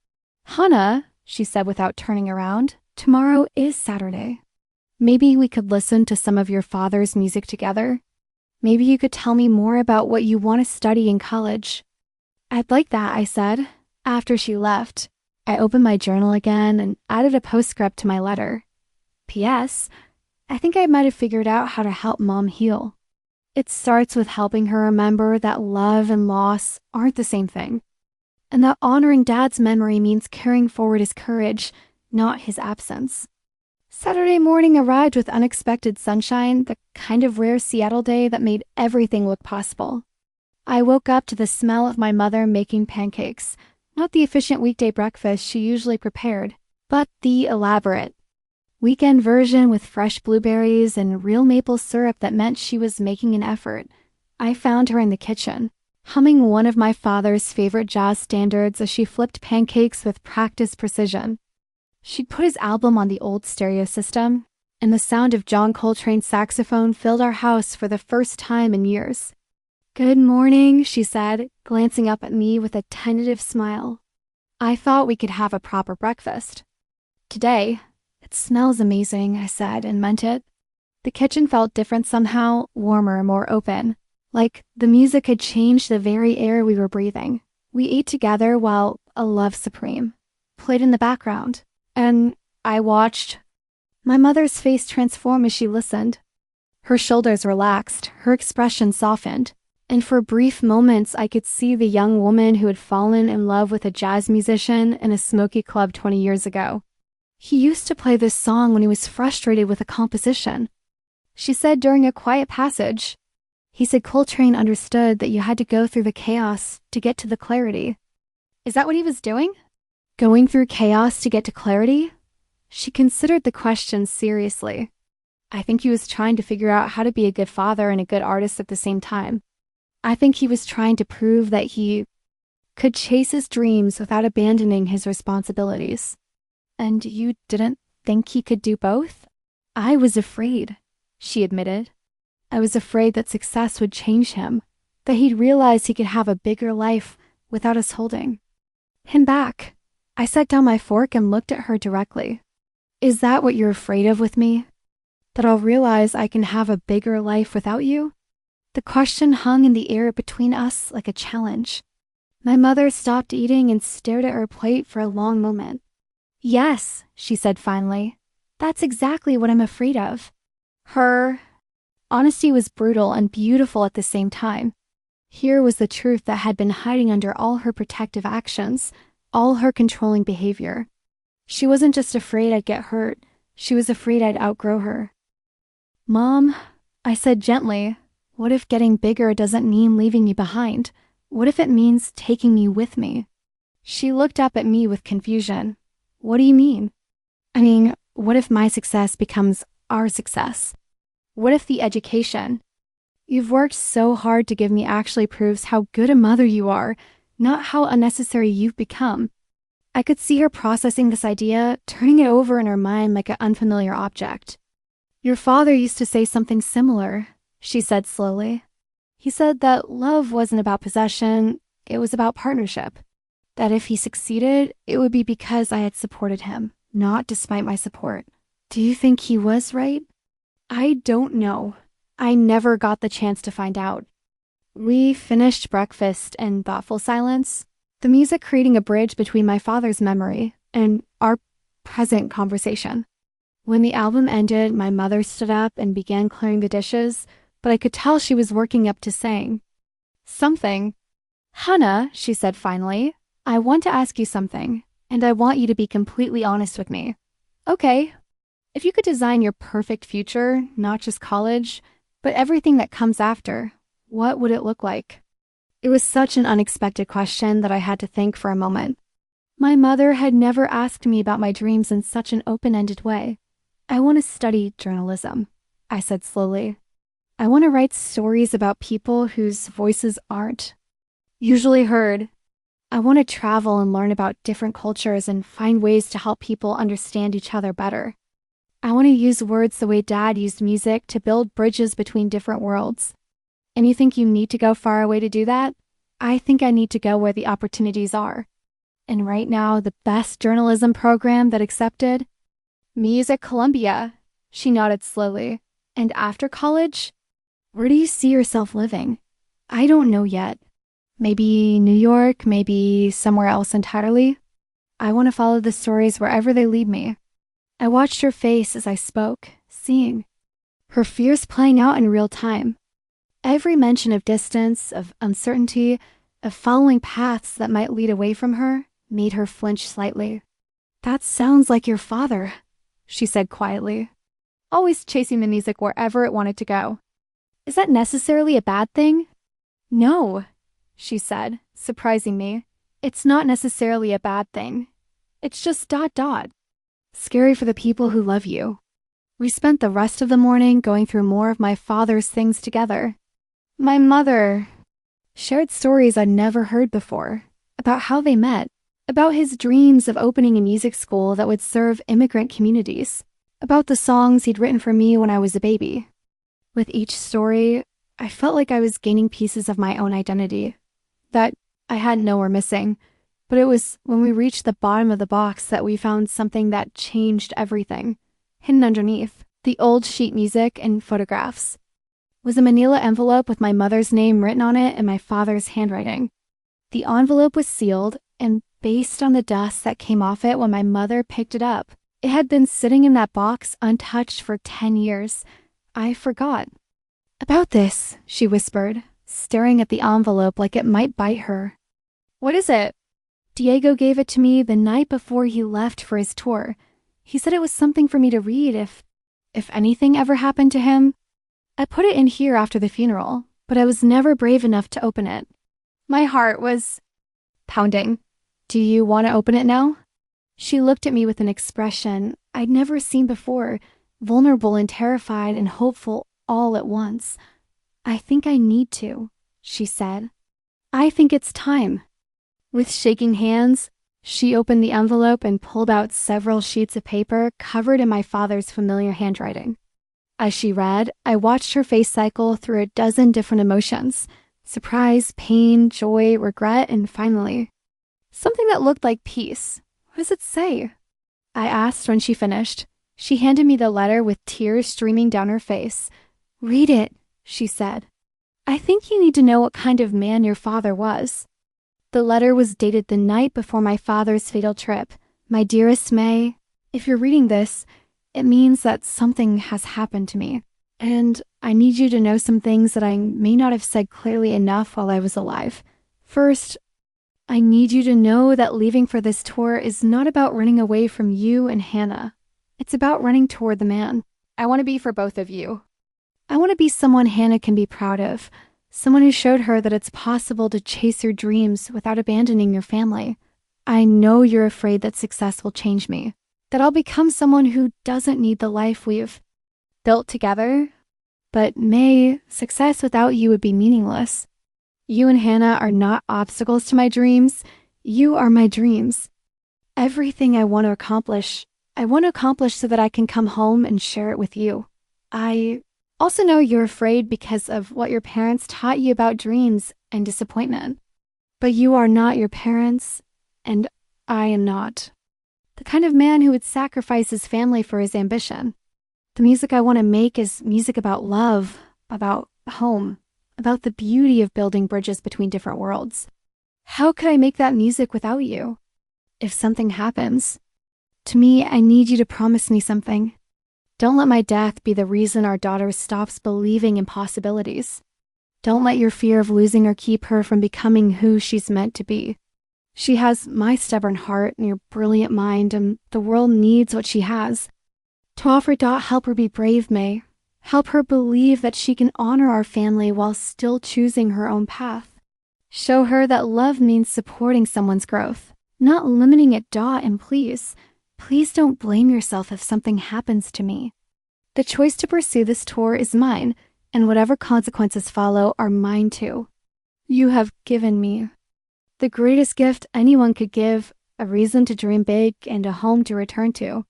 Speaker 1: "Hana," she said without turning around, "tomorrow is Saturday. Maybe we could listen to some of your father's music together. Maybe you could tell me more about what you want to study in college." "I'd like that," I said. After she left, I opened my journal again and added a postscript to my letter. "P.S. I think I might have figured out how to help Mom heal." It starts with helping her remember that love and loss aren't the same thing, and that honoring Dad's memory means carrying forward his courage, not his absence. Saturday morning arrived with unexpected sunshine, the kind of rare Seattle day that made everything look possible. I woke up to the smell of my mother making pancakes, not the efficient weekday breakfast she usually prepared, but the elaborate weekend version with fresh blueberries and real maple syrup that meant she was making an effort. I found her in the kitchen, humming one of my father's favorite jazz standards as she flipped pancakes with practiced precision. She'd put his album on the old stereo system, and the sound of John Coltrane's saxophone filled our house for the first time in years. "Good morning," she said, glancing up at me with a tentative smile. I thought we could have a proper breakfast. "Today, it smells amazing," I said, and meant it. The kitchen felt different somehow, warmer, more open, like the music had changed the very air we were breathing. We ate together while A Love Supreme played in the background, and I watched. My mother's face transformed as she listened. Her shoulders relaxed, her expression softened, and for brief moments I could see the young woman who had fallen in love with a jazz musician in a smoky club 20 years ago. "He used to play this song when he was frustrated with a composition," she said during a quiet passage. "He said Coltrane understood that you had to go through the chaos to get to the clarity." Is that what he was doing? Going through chaos to get to clarity? She considered the question seriously. I think he was trying to figure out how to be a good father and a good artist at the same time. I think he was trying to prove that he could chase his dreams without abandoning his responsibilities. "And you didn't think he could do both?" "I was afraid," she admitted. "I was afraid that success would change him, that he'd realize he could have a bigger life without us holding him back." I set down my fork and looked at her directly. "Is that what you're afraid of with me? That I'll realize I can have a bigger life without you?" The question hung in the air between us like a challenge. My mother stopped eating and stared at her plate for a long moment. "Yes," she said finally. "That's exactly what I'm afraid of." Her honesty was brutal and beautiful at the same time. Here was the truth that had been hiding under all her protective actions, all her controlling behavior. She wasn't just afraid I'd get hurt, she was afraid I'd outgrow her. "Mom," I said gently, "what if getting bigger doesn't mean leaving you behind? What if it means taking me with me?" She looked up at me with confusion. "What do you mean?" "I mean, what if my success becomes our success? What if the education you've worked so hard to give me actually proves how good a mother you are, not how unnecessary you've become?" I could see her processing this idea, turning it over in her mind like an unfamiliar object. "Your father used to say something similar," she said slowly. "He said that love wasn't about possession, it was about partnership. That if he succeeded, it would be because I had supported him, not despite my support." Do you think he was right? I don't know. I never got the chance to find out. We finished breakfast in thoughtful silence, the music creating a bridge between my father's memory and our present conversation. When the album ended, my mother stood up and began clearing the dishes, but I could tell she was working up to saying something. "Hana," she said finally, "I want to ask you something, and I want you to be completely honest with me." "Okay. If you could design your perfect future, not just college, but everything that comes after, what would it look like?" It was such an unexpected question that I had to think for a moment. My mother had never asked me about my dreams in such an open-ended way. "I want to study journalism," I said slowly. "I want to write stories about people whose voices aren't usually heard. I want to travel and learn about different cultures and find ways to help people understand each other better. I want to use words the way Dad used music to build bridges between different worlds. And you think you need to go far away to do that? I think I need to go where the opportunities are. And right now, the best journalism program that accepted me is at Columbia." She nodded slowly. "And after college, where do you see yourself living?" "I don't know yet. Maybe New York, maybe somewhere else entirely. I want to follow the stories wherever they lead me." I watched her face as I spoke, seeing her fears playing out in real time. Every mention of distance, of uncertainty, of following paths that might lead away from her, made her flinch slightly. "That sounds like your father," she said quietly. "Always chasing the music wherever it wanted to go. Is that necessarily a bad thing?" "No," she said, surprising me. "It's not necessarily a bad thing. It's just ... scary for the people who love you." We spent the rest of the morning going through more of my father's things together. My mother shared stories I'd never heard before about how they met, about his dreams of opening a music school that would serve immigrant communities, about the songs he'd written for me when I was a baby. With each story, I felt like I was gaining pieces of my own identity that I hadn't known were missing. But it was when we reached the bottom of the box that we found something that changed everything. Hidden underneath, the old sheet music and photographs, was a manila envelope with my mother's name written on it in my father's handwriting. The envelope was sealed, and based on the dust that came off it when my mother picked it up, it had been sitting in that box untouched for 10 years. I forgot. "About this," she whispered, staring at the envelope like it might bite her. "What is it?" "Diego gave it to me the night before he left for his tour. He said it was something for me to read if anything ever happened to him. I put it in here after the funeral, but I was never brave enough to open it." My heart was pounding. "Do you want to open it now?" She looked at me with an expression I'd never seen before, vulnerable and terrified and hopeful all at once. "I think I need to," she said. "I think it's time." With shaking hands, she opened the envelope and pulled out several sheets of paper covered in my father's familiar handwriting. As she read, I watched her face cycle through a dozen different emotions: surprise, pain, joy, regret, and finally, something that looked like peace. "What does it say?" I asked when she finished. She handed me the letter with tears streaming down her face. "Read it," she said. "I think you need to know what kind of man your father was." The letter was dated the night before my father's fatal trip. "My dearest May, if you're reading this, it means that something has happened to me, and I need you to know some things that I may not have said clearly enough while I was alive. First, I need you to know that leaving for this tour is not about running away from you and Hannah. It's about running toward the man I want to be for both of you. I want to be someone Hannah can be proud of, someone who showed her that it's possible to chase your dreams without abandoning your family. I know you're afraid that success will change me, that I'll become someone who doesn't need the life we've built together. But May, success without you would be meaningless. You and Hannah are not obstacles to my dreams. You are my dreams. Everything I want to accomplish so that I can come home and share it with you. I also know you're afraid because of what your parents taught you about dreams and disappointment. But you are not your parents, and I am not. The kind of man who would sacrifice his family for his ambition. The music I want to make is music about love, about home, about the beauty of building bridges between different worlds. How could I make that music without you? If something happens to me, I need you to promise me something. Don't let my death be the reason our daughter stops believing in possibilities. Don't let your fear of losing her keep her from becoming who she's meant to be. She has my stubborn heart and your brilliant mind, and the world needs what she has. To offer help her be brave, May. Help her believe that she can honor our family while still choosing her own path. Show her that love means supporting someone's growth, not limiting it. And please don't blame yourself if something happens to me. The choice to pursue this tour is mine, and whatever consequences follow are mine too. You have given me the greatest gift anyone could give, a reason to dream big and a home to return to.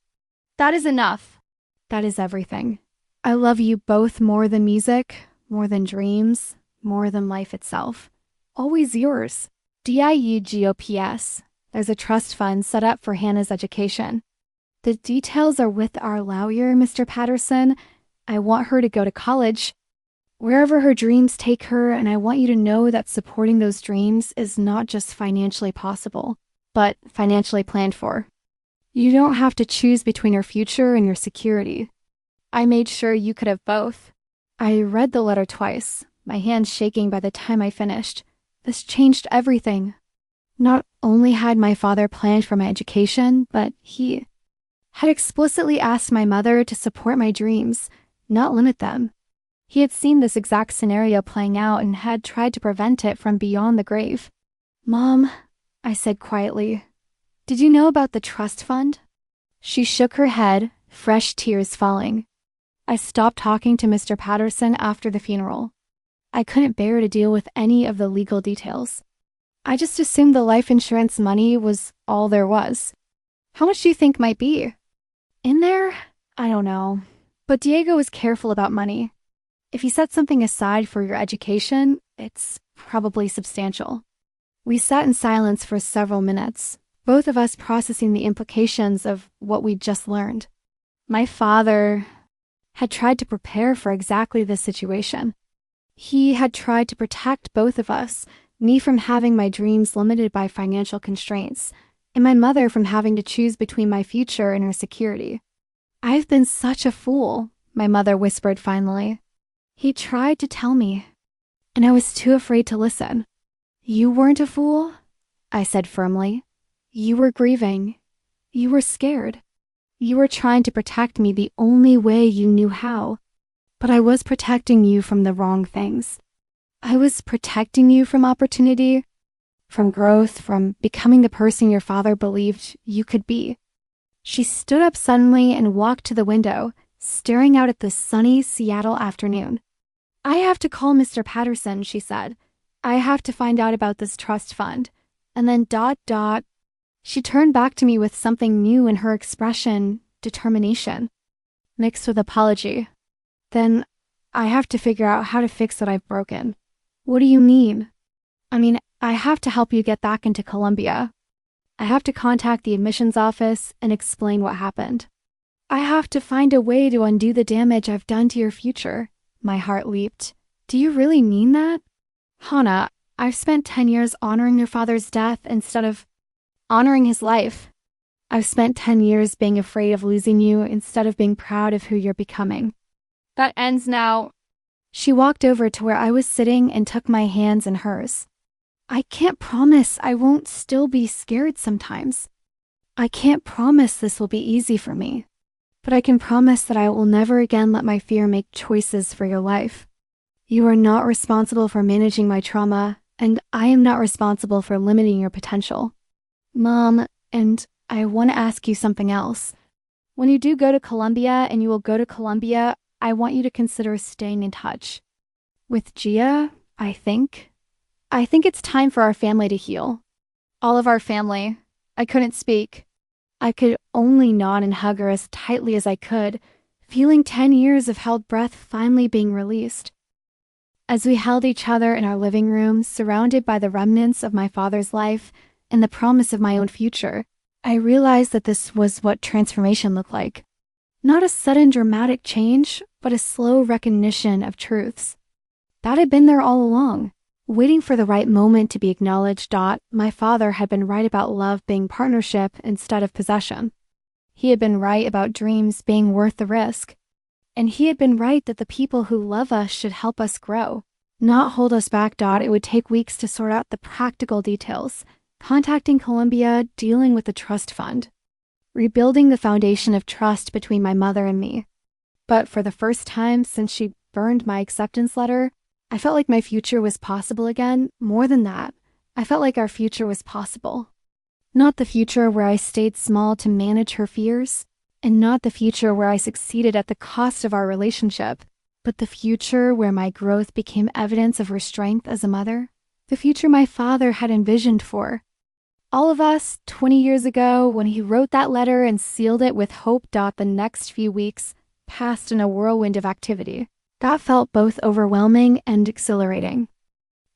Speaker 1: That is enough. That is everything. I love you both more than music, more than dreams, more than life itself. Always yours. DIUGOPS. There's a trust fund set up for Hannah's education. The details are with our lawyer, Mr. Patterson. I want her to go to college, wherever her dreams take her, and I want you to know that supporting those dreams is not just financially possible, but financially planned for. You don't have to choose between your future and your security. I made sure you could have both. I read the letter twice, my hands shaking by the time I finished. This changed everything. Not only had my father planned for my education, but he had explicitly asked my mother to support my dreams, not limit them. He had seen this exact scenario playing out and had tried to prevent it from beyond the grave. "Mom," I said quietly, "did you know about the trust fund?" She shook her head, fresh tears falling. I stopped talking to Mr. Patterson after the funeral. I couldn't bear to deal with any of the legal details. I just assumed the life insurance money was all there was. "How much do you think might be?" "In there? I don't know. But Diego was careful about money. If he set something aside for your education, it's probably substantial." We sat in silence for several minutes, both of us processing the implications of what we'd just learned. My father had tried to prepare for exactly this situation. He had tried to protect both of us, me from having my dreams limited by financial constraints, and my mother from having to choose between my future and her security. "I've been such a fool," my mother whispered finally. "He tried to tell me, and I was too afraid to listen." "You weren't a fool," I said firmly. "You were grieving. You were scared. You were trying to protect me the only way you knew how. But I was protecting you from the wrong things. I was protecting you from opportunity, from growth, from becoming the person your father believed you could be." She stood up suddenly and walked to the window, staring out at the sunny Seattle afternoon. "I have to call Mr. Patterson," she said. "I have to find out about this trust fund." And then ... She turned back to me with something new in her expression, determination, mixed with apology. "Then I have to figure out how to fix what I've broken." "What do you mean?" I have to help you get back into Columbia. I have to contact the admissions office and explain what happened. I have to find a way to undo the damage I've done to your future." My heart leaped. "Do you really mean that?" "Hana, I've spent 10 years honoring your father's death instead of honoring his life. I've spent 10 years being afraid of losing you instead of being proud of who you're becoming. That ends now." She walked over to where I was sitting and took my hands in hers. "I can't promise I won't still be scared sometimes. I can't promise this will be easy for me. But I can promise that I will never again let my fear make choices for your life. You are not responsible for managing my trauma, and I am not responsible for limiting your potential. Mom, and I want to ask you something else. When you do go to Columbia, and you will go to Columbia, I want you to consider staying in touch. With Gia, I think it's time for our family to heal. All of our family." I couldn't speak. I could only nod and hug her as tightly as I could, feeling 10 years of held breath finally being released. As we held each other in our living room, surrounded by the remnants of my father's life and the promise of my own future, I realized that this was what transformation looked like. Not a sudden dramatic change, but a slow recognition of truths that had been there all along, waiting for the right moment to be acknowledged. My father had been right about love being partnership instead of possession. He had been right about dreams being worth the risk. And he had been right that the people who love us should help us grow, not hold us back. It would take weeks to sort out the practical details, contacting Columbia, dealing with the trust fund, rebuilding the foundation of trust between my mother and me. But for the first time since she burned my acceptance letter, I felt like my future was possible again. More than that, I felt like our future was possible. Not the future where I stayed small to manage her fears, and not the future where I succeeded at the cost of our relationship, but the future where my growth became evidence of her strength as a mother, the future my father had envisioned for all of us 20 years ago when he wrote that letter and sealed it with hope. The next few weeks passed in a whirlwind of activity that felt both overwhelming and exhilarating.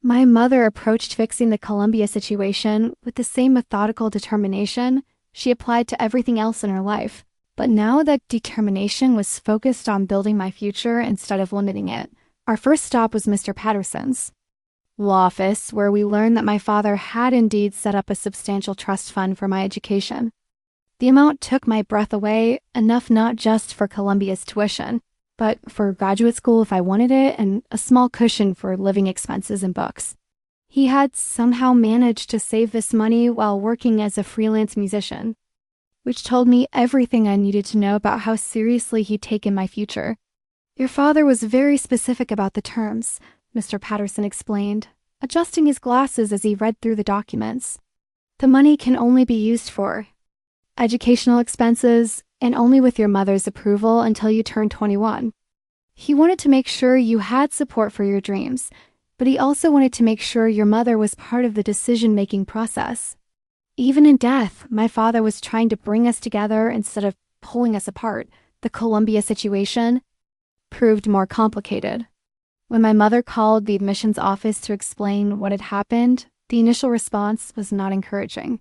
Speaker 1: My mother approached fixing the Columbia situation with the same methodical determination she applied to everything else in her life. But now that determination was focused on building my future instead of limiting it. Our first stop was Mr. Patterson's law office, where we learned that my father had indeed set up a substantial trust fund for my education. The amount took my breath away, enough not just for Columbia's tuition, but for graduate school if I wanted it, and a small cushion for living expenses and books. He had somehow managed to save this money while working as a freelance musician, which told me everything I needed to know about how seriously he'd taken my future. Your father was very specific about the terms, Mr. Patterson explained, adjusting his glasses as he read through the documents. The money can only be used for educational expenses and only with your mother's approval until you turn 21. He wanted to make sure you had support for your dreams, but he also wanted to make sure your mother was part of the decision-making process. Even in death, my father was trying to bring us together instead of pulling us apart. The Columbia situation proved more complicated. When my mother called the admissions office to explain what had happened, the initial response was not encouraging.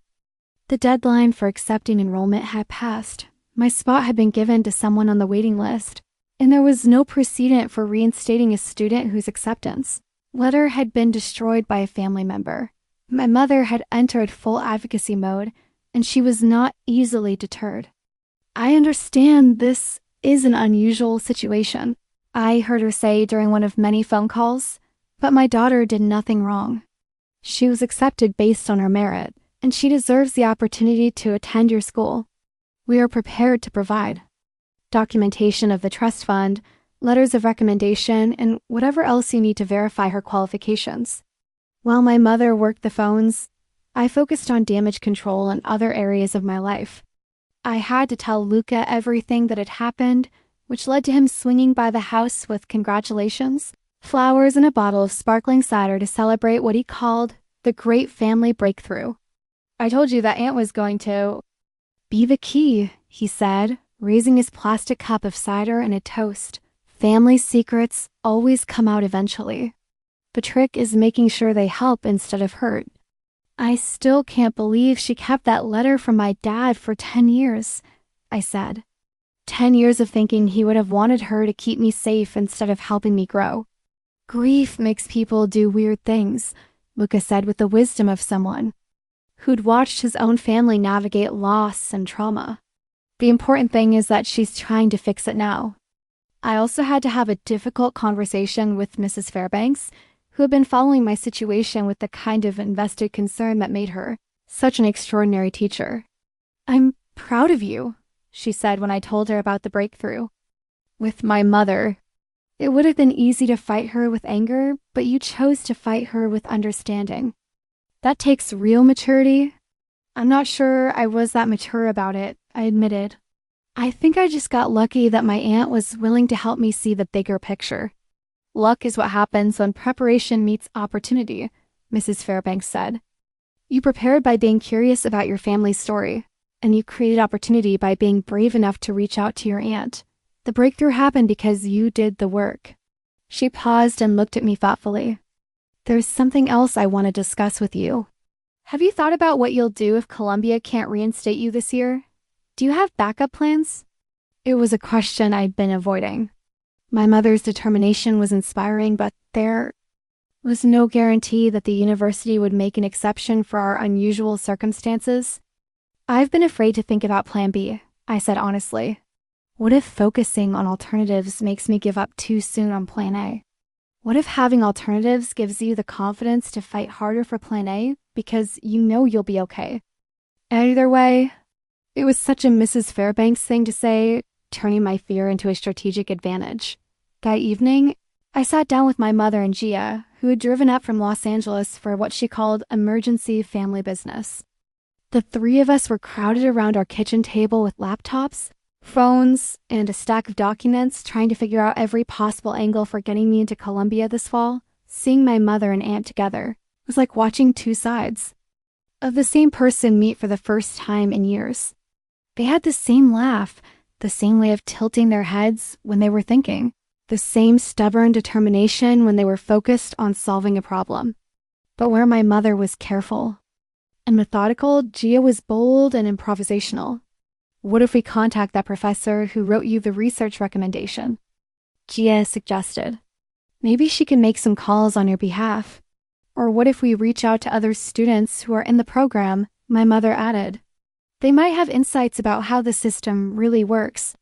Speaker 1: The deadline for accepting enrollment had passed. My spot had been given to someone on the waiting list, and there was no precedent for reinstating a student whose acceptance letter had been destroyed by a family member. My mother had entered full advocacy mode, and she was not easily deterred. I understand this is an unusual situation, I heard her say during one of many phone calls, but my daughter did nothing wrong. She was accepted based on her merit, and she deserves the opportunity to attend your school. We are prepared to provide documentation of the trust fund, letters of recommendation, and whatever else you need to verify her qualifications. While my mother worked the phones, I focused on damage control and other areas of my life. I had to tell Luca everything that had happened, which led to him swinging by the house with congratulations, flowers, and a bottle of sparkling cider to celebrate what he called the great family breakthrough. I told you that Aunt was going to be the key, he said, raising his plastic cup of cider and a toast. Family secrets always come out eventually. The trick is making sure they help instead of hurt. I still can't believe she kept that letter from my dad for 10 years, I said. 10 years of thinking he would have wanted her to keep me safe instead of helping me grow. Grief makes people do weird things, Luca said with the wisdom of someone who'd watched his own family navigate loss and trauma. The important thing is that she's trying to fix it now. I also had to have a difficult conversation with Mrs. Fairbanks, who had been following my situation with the kind of invested concern that made her such an extraordinary teacher. I'm proud of you, she said when I told her about the breakthrough. With my mother, it would have been easy to fight her with anger, but you chose to fight her with understanding. That takes real maturity. I'm not sure I was that mature about it, I admitted. I think I just got lucky that my aunt was willing to help me see the bigger picture. Luck is what happens when preparation meets opportunity, Mrs. Fairbanks said. You prepared by being curious about your family's story, and you created opportunity by being brave enough to reach out to your aunt. The breakthrough happened because you did the work. She paused and looked at me thoughtfully. There's something else I want to discuss with you. Have you thought about what you'll do if Columbia can't reinstate you this year? Do you have backup plans? It was a question I'd been avoiding. My mother's determination was inspiring, but there was no guarantee that the university would make an exception for our unusual circumstances. I've been afraid to think about Plan B, I said honestly. What if focusing on alternatives makes me give up too soon on Plan A? What if having alternatives gives you the confidence to fight harder for Plan A because you know you'll be okay? Either way, it was such a Mrs. Fairbanks thing to say, turning my fear into a strategic advantage. That evening, I sat down with my mother and Gia, who had driven up from Los Angeles for what she called emergency family business. The three of us were crowded around our kitchen table with laptops, phones, and a stack of documents, trying to figure out every possible angle for getting me into Columbia this fall. Seeing my mother and aunt together was like watching two sides of the same person meet for the first time in years. They had the same laugh, the same way of tilting their heads when they were thinking, the same stubborn determination when they were focused on solving a problem. But where my mother was careful and methodical, Gia was bold and improvisational. What if we contact that professor who wrote you the research recommendation? Gia suggested. Maybe she can make some calls on your behalf. Or what if we reach out to other students who are in the program? My mother added. They might have insights about how the system really works.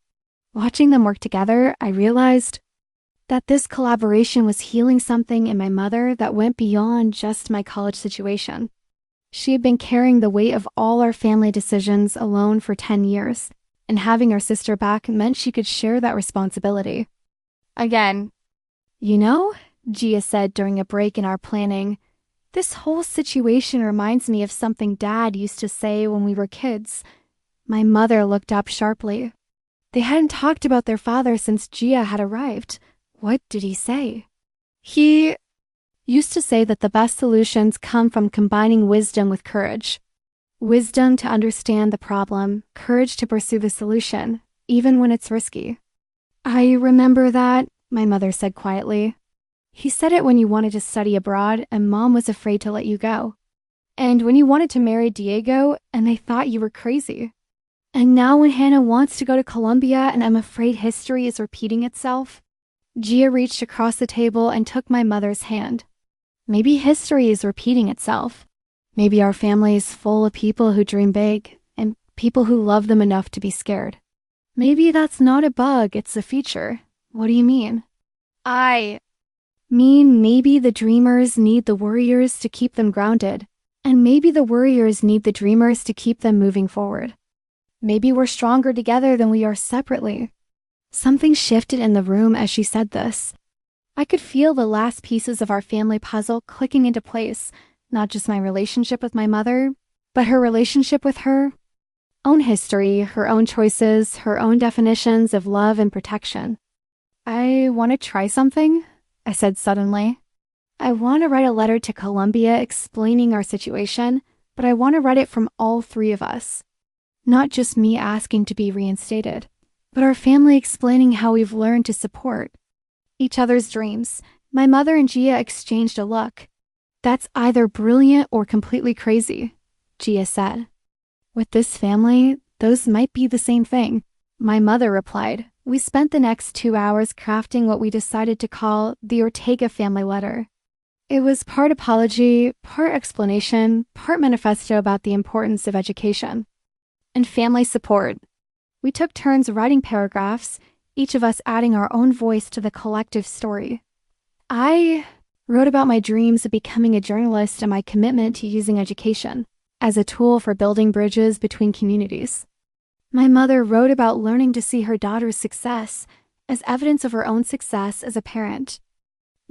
Speaker 1: Watching them work together, I realized that this collaboration was healing something in my mother that went beyond just my college situation. She had been carrying the weight of all our family decisions alone for 10 years, and having our sister back meant she could share that responsibility. Again, Gia said during a break in our planning, this whole situation reminds me of something Dad used to say when we were kids. My mother looked up sharply. They hadn't talked about their father since Gia had arrived. What did he say? He used to say that the best solutions come from combining wisdom with courage. Wisdom to understand the problem, courage to pursue the solution, even when it's risky. I remember that, my mother said quietly. He said it when you wanted to study abroad and Mom was afraid to let you go. And when you wanted to marry Diego and they thought you were crazy. And now when Hana wants to go to Colombia and I'm afraid history is repeating itself. Gia reached across the table and took my mother's hand. Maybe history is repeating itself. Maybe our family is full of people who dream big and people who love them enough to be scared. Maybe that's not a bug, it's a feature. What do you mean? I mean maybe the dreamers need the worriers to keep them grounded, and maybe the worriers need the dreamers to keep them moving forward. Maybe we're stronger together than we are separately. Something shifted in the room as she said this. I could feel the last pieces of our family puzzle clicking into place, not just my relationship with my mother, but her relationship with her own history, her own choices, her own definitions of love and protection. I want to try something, I said suddenly. I want to write a letter to Colombia explaining our situation, but I want to write it from all three of us. Not just me asking to be reinstated, but our family explaining how we've learned to support each other's dreams. My mother and Gia exchanged a look. That's either brilliant or completely crazy, Gia said. With this family, those might be the same thing, my mother replied. We spent the next 2 hours crafting what we decided to call the Ortega family letter. It was part apology, part explanation, part manifesto about the importance of education and family support. We took turns writing paragraphs, each of us adding our own voice to the collective story. I wrote about my dreams of becoming a journalist and my commitment to using education as a tool for building bridges between communities. My mother wrote about learning to see her daughter's success as evidence of her own success as a parent.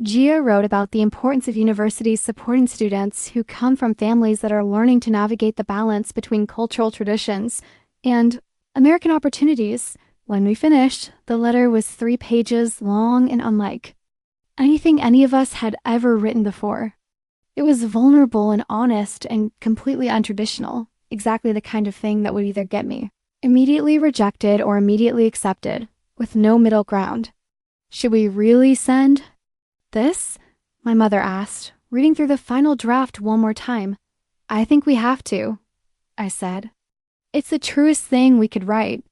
Speaker 1: Gia wrote about the importance of universities supporting students who come from families that are learning to navigate the balance between cultural traditions and American opportunities. When we finished, the letter was 3 pages long and unlike anything any of us had ever written before. It was vulnerable and honest and completely untraditional, exactly the kind of thing that would either get me immediately rejected or immediately accepted, with no middle ground. Should we really send this? My mother asked, reading through the final draft one more time. I think we have to, I said. It's the truest thing we could write.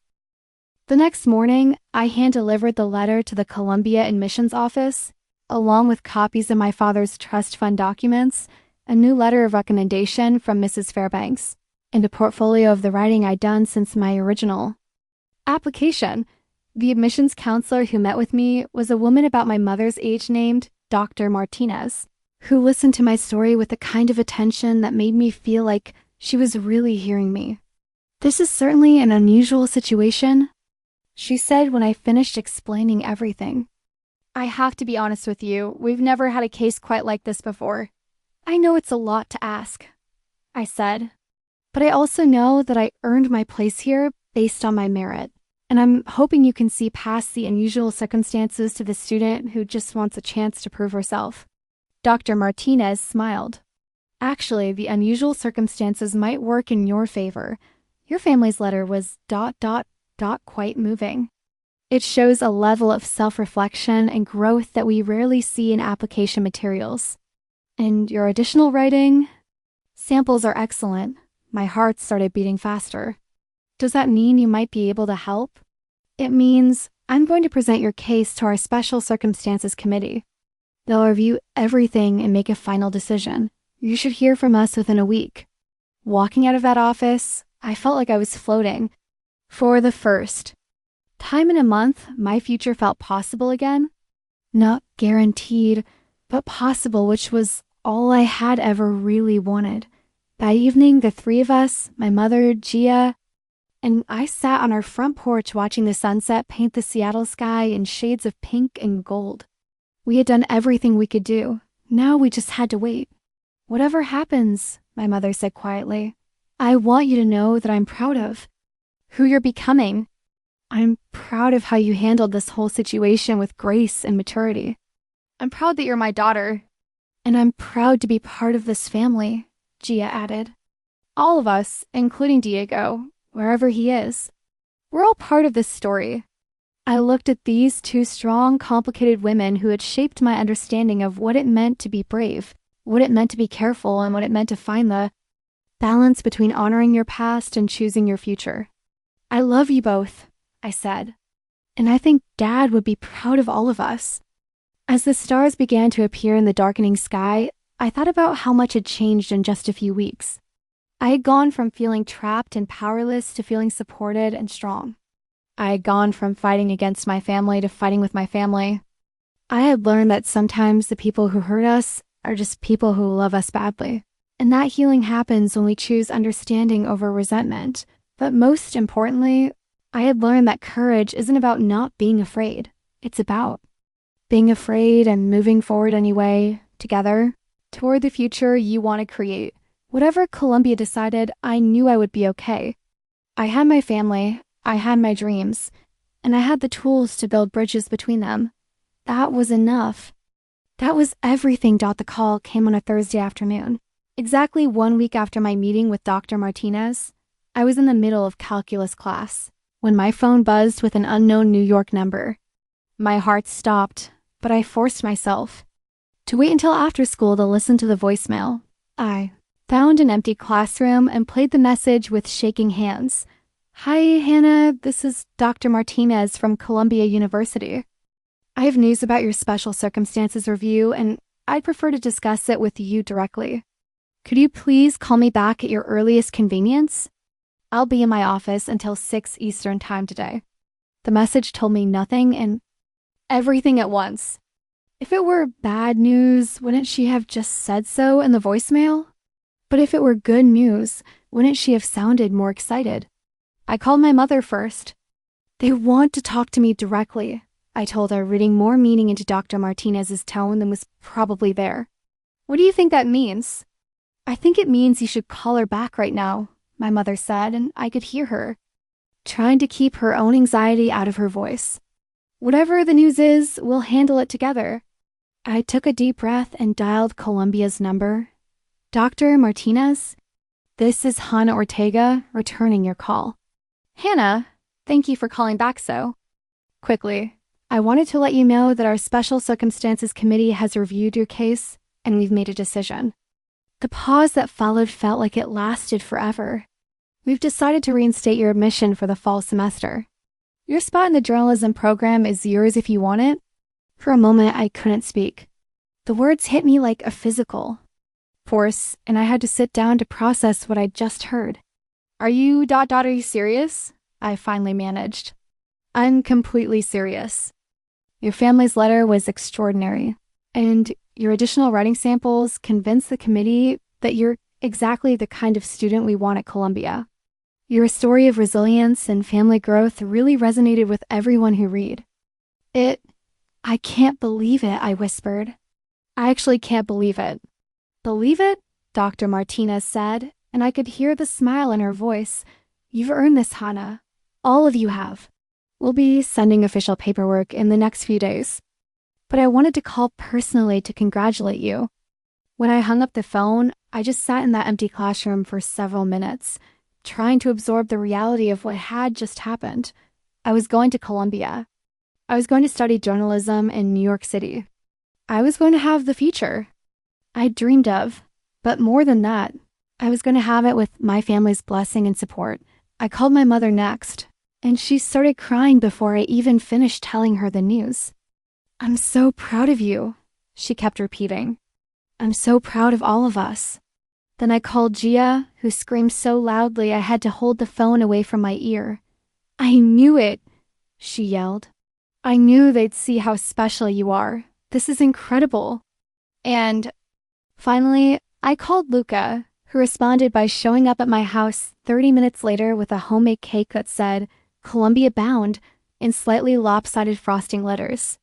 Speaker 1: The next morning, I hand-delivered the letter to the Columbia admissions office, along with copies of my father's trust fund documents, a new letter of recommendation from Mrs. Fairbanks, and a portfolio of the writing I'd done since my original application. The admissions counselor who met with me was a woman about my mother's age named Dr. Martinez, who listened to my story with the kind of attention that made me feel like she was really hearing me. This is certainly an unusual situation, she said when I finished explaining everything. I have to be honest with you, we've never had a case quite like this before. I know it's a lot to ask, I said, but I also know that I earned my place here based on my merit. And I'm hoping you can see past the unusual circumstances to the student who just wants a chance to prove herself. Dr. Martinez smiled. Actually, the unusual circumstances might work in your favor. Your family's letter was ... quite moving. It shows a level of self-reflection and growth that we rarely see in application materials. And your additional writing? Samples are excellent. My heart started beating faster. Does that mean you might be able to help? It means I'm going to present your case to our Special Circumstances Committee. They'll review everything and make a final decision. You should hear from us within a week. Walking out of that office, I felt like I was floating. For the first Time in a month, my future felt possible again. Not guaranteed, but possible, which was all I had ever really wanted. That evening, the three of us, my mother, Gia, and I sat on our front porch watching the sunset paint the Seattle sky in shades of pink and gold. We had done everything we could do. Now we just had to wait. Whatever happens, my mother said quietly, I want you to know that I'm proud of who you're becoming. I'm proud of how you handled this whole situation with grace and maturity. I'm proud that you're my daughter. And I'm proud to be part of this family, Gia added. All of us, including Diego, wherever he is. We're all part of this story. I looked at these two strong, complicated women who had shaped my understanding of what it meant to be brave, what it meant to be careful, and what it meant to find the balance between honoring your past and choosing your future. I love you both, I said, and I think Dad would be proud of all of us. As the stars began to appear in the darkening sky, I thought about how much had changed in just a few weeks. I had gone from feeling trapped and powerless to feeling supported and strong. I had gone from fighting against my family to fighting with my family. I had learned that sometimes the people who hurt us are just people who love us badly. And that healing happens when we choose understanding over resentment. But most importantly, I had learned that courage isn't about not being afraid. It's about being afraid and moving forward anyway, together, toward the future you want to create. Whatever Columbia decided, I knew I would be okay. I had my family, I had my dreams, and I had the tools to build bridges between them. That was enough. That was everything. The call came on a Thursday afternoon. Exactly 1 week after my meeting with Dr. Martinez, I was in the middle of calculus class when my phone buzzed with an unknown New York number. My heart stopped, but I forced myself to wait until after school to listen to the voicemail. I found an empty classroom and played the message with shaking hands. Hi, Hannah. This is Dr. Martinez from Columbia University. I have news about your special circumstances review, and I'd prefer to discuss it with you directly. Could you please call me back at your earliest convenience? I'll be in my office until 6 Eastern time today. The message told me nothing and everything at once. If it were bad news, wouldn't she have just said so in the voicemail? But if it were good news, wouldn't she have sounded more excited? I called my mother first. They want to talk to me directly, I told her, reading more meaning into Dr. Martinez's tone than was probably there. What do you think that means? I think it means you should call her back right now, my mother said, and I could hear her, trying to keep her own anxiety out of her voice. Whatever the news is, we'll handle it together. I took a deep breath and dialed Columbia's number. Dr. Martinez, this is Hana Ortega, returning your call. Hannah, thank you for calling back so quickly. I wanted to let you know that our Special Circumstances Committee has reviewed your case, and we've made a decision. The pause that followed felt like it lasted forever. We've decided to reinstate your admission for the fall semester. Your spot in the journalism program is yours if you want it. For a moment, I couldn't speak. The words hit me like a physical force, and I had to sit down to process what I'd just heard. Are you ... are you serious? I finally managed. I'm completely serious. Your family's letter was extraordinary, and your additional writing samples convinced the committee that you're exactly the kind of student we want at Columbia. Your story of resilience and family growth really resonated with everyone who read. I can't believe it, I whispered. I actually can't believe it. Believe it? Dr. Martinez said, and I could hear the smile in her voice. You've earned this, Hana. All of you have. We'll be sending official paperwork in the next few days. But I wanted to call personally to congratulate you. When I hung up the phone, I just sat in that empty classroom for several minutes, trying to absorb the reality of what had just happened. I was going to Columbia. I was going to study journalism in New York City. I was going to have the future I dreamed of, but more than that, I was going to have it with my family's blessing and support. I called my mother next, and she started crying before I even finished telling her the news. I'm so proud of you, she kept repeating. I'm so proud of all of us. Then I called Gia, who screamed so loudly I had to hold the phone away from my ear. I knew it. she yelled. "I knew they'd see how special you are. This is incredible." And finally, I called Luca, who responded by showing up at my house 30 minutes later with a homemade cake that said, "Columbia Bound," in slightly lopsided frosting letters.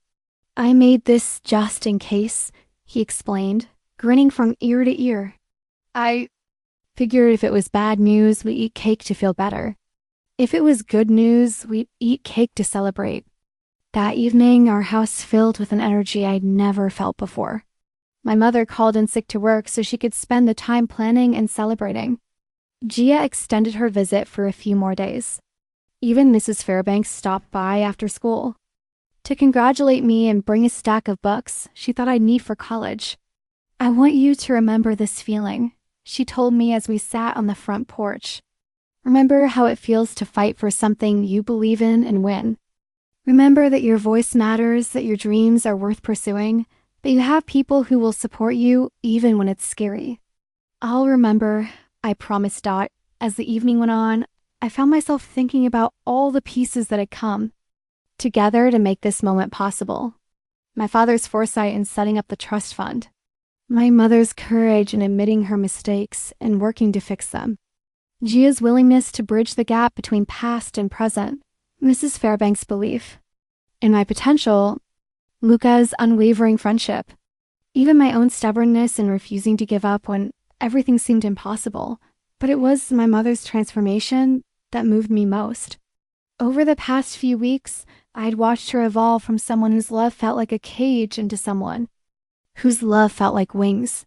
Speaker 1: "I made this just in case," he explained, grinning from ear to ear. I figured if it was bad news, we'd eat cake to feel better. If it was good news, we'd eat cake to celebrate. That evening, our house filled with an energy I'd never felt before. My mother called in sick to work so she could spend the time planning and celebrating. Gia extended her visit for a few more days. Even Mrs. Fairbanks stopped by after school to congratulate me and bring a stack of books she thought I'd need for college. "I want you to remember this feeling," she told me as we sat on the front porch. "Remember how it feels to fight for something you believe in and win. Remember that your voice matters, that your dreams are worth pursuing, that you have people who will support you even when it's scary." "I'll remember," I promised Dot. As the evening went on, I found myself thinking about all the pieces that had come together to make this moment possible. My father's foresight in setting up the trust fund. My mother's courage in admitting her mistakes and working to fix them. Gia's willingness to bridge the gap between past and present. Mrs. Fairbanks' belief in my potential. Luca's unwavering friendship. Even my own stubbornness in refusing to give up when everything seemed impossible. But it was my mother's transformation that moved me most. Over the past few weeks, I had watched her evolve from someone whose love felt like a cage into someone whose love felt like wings.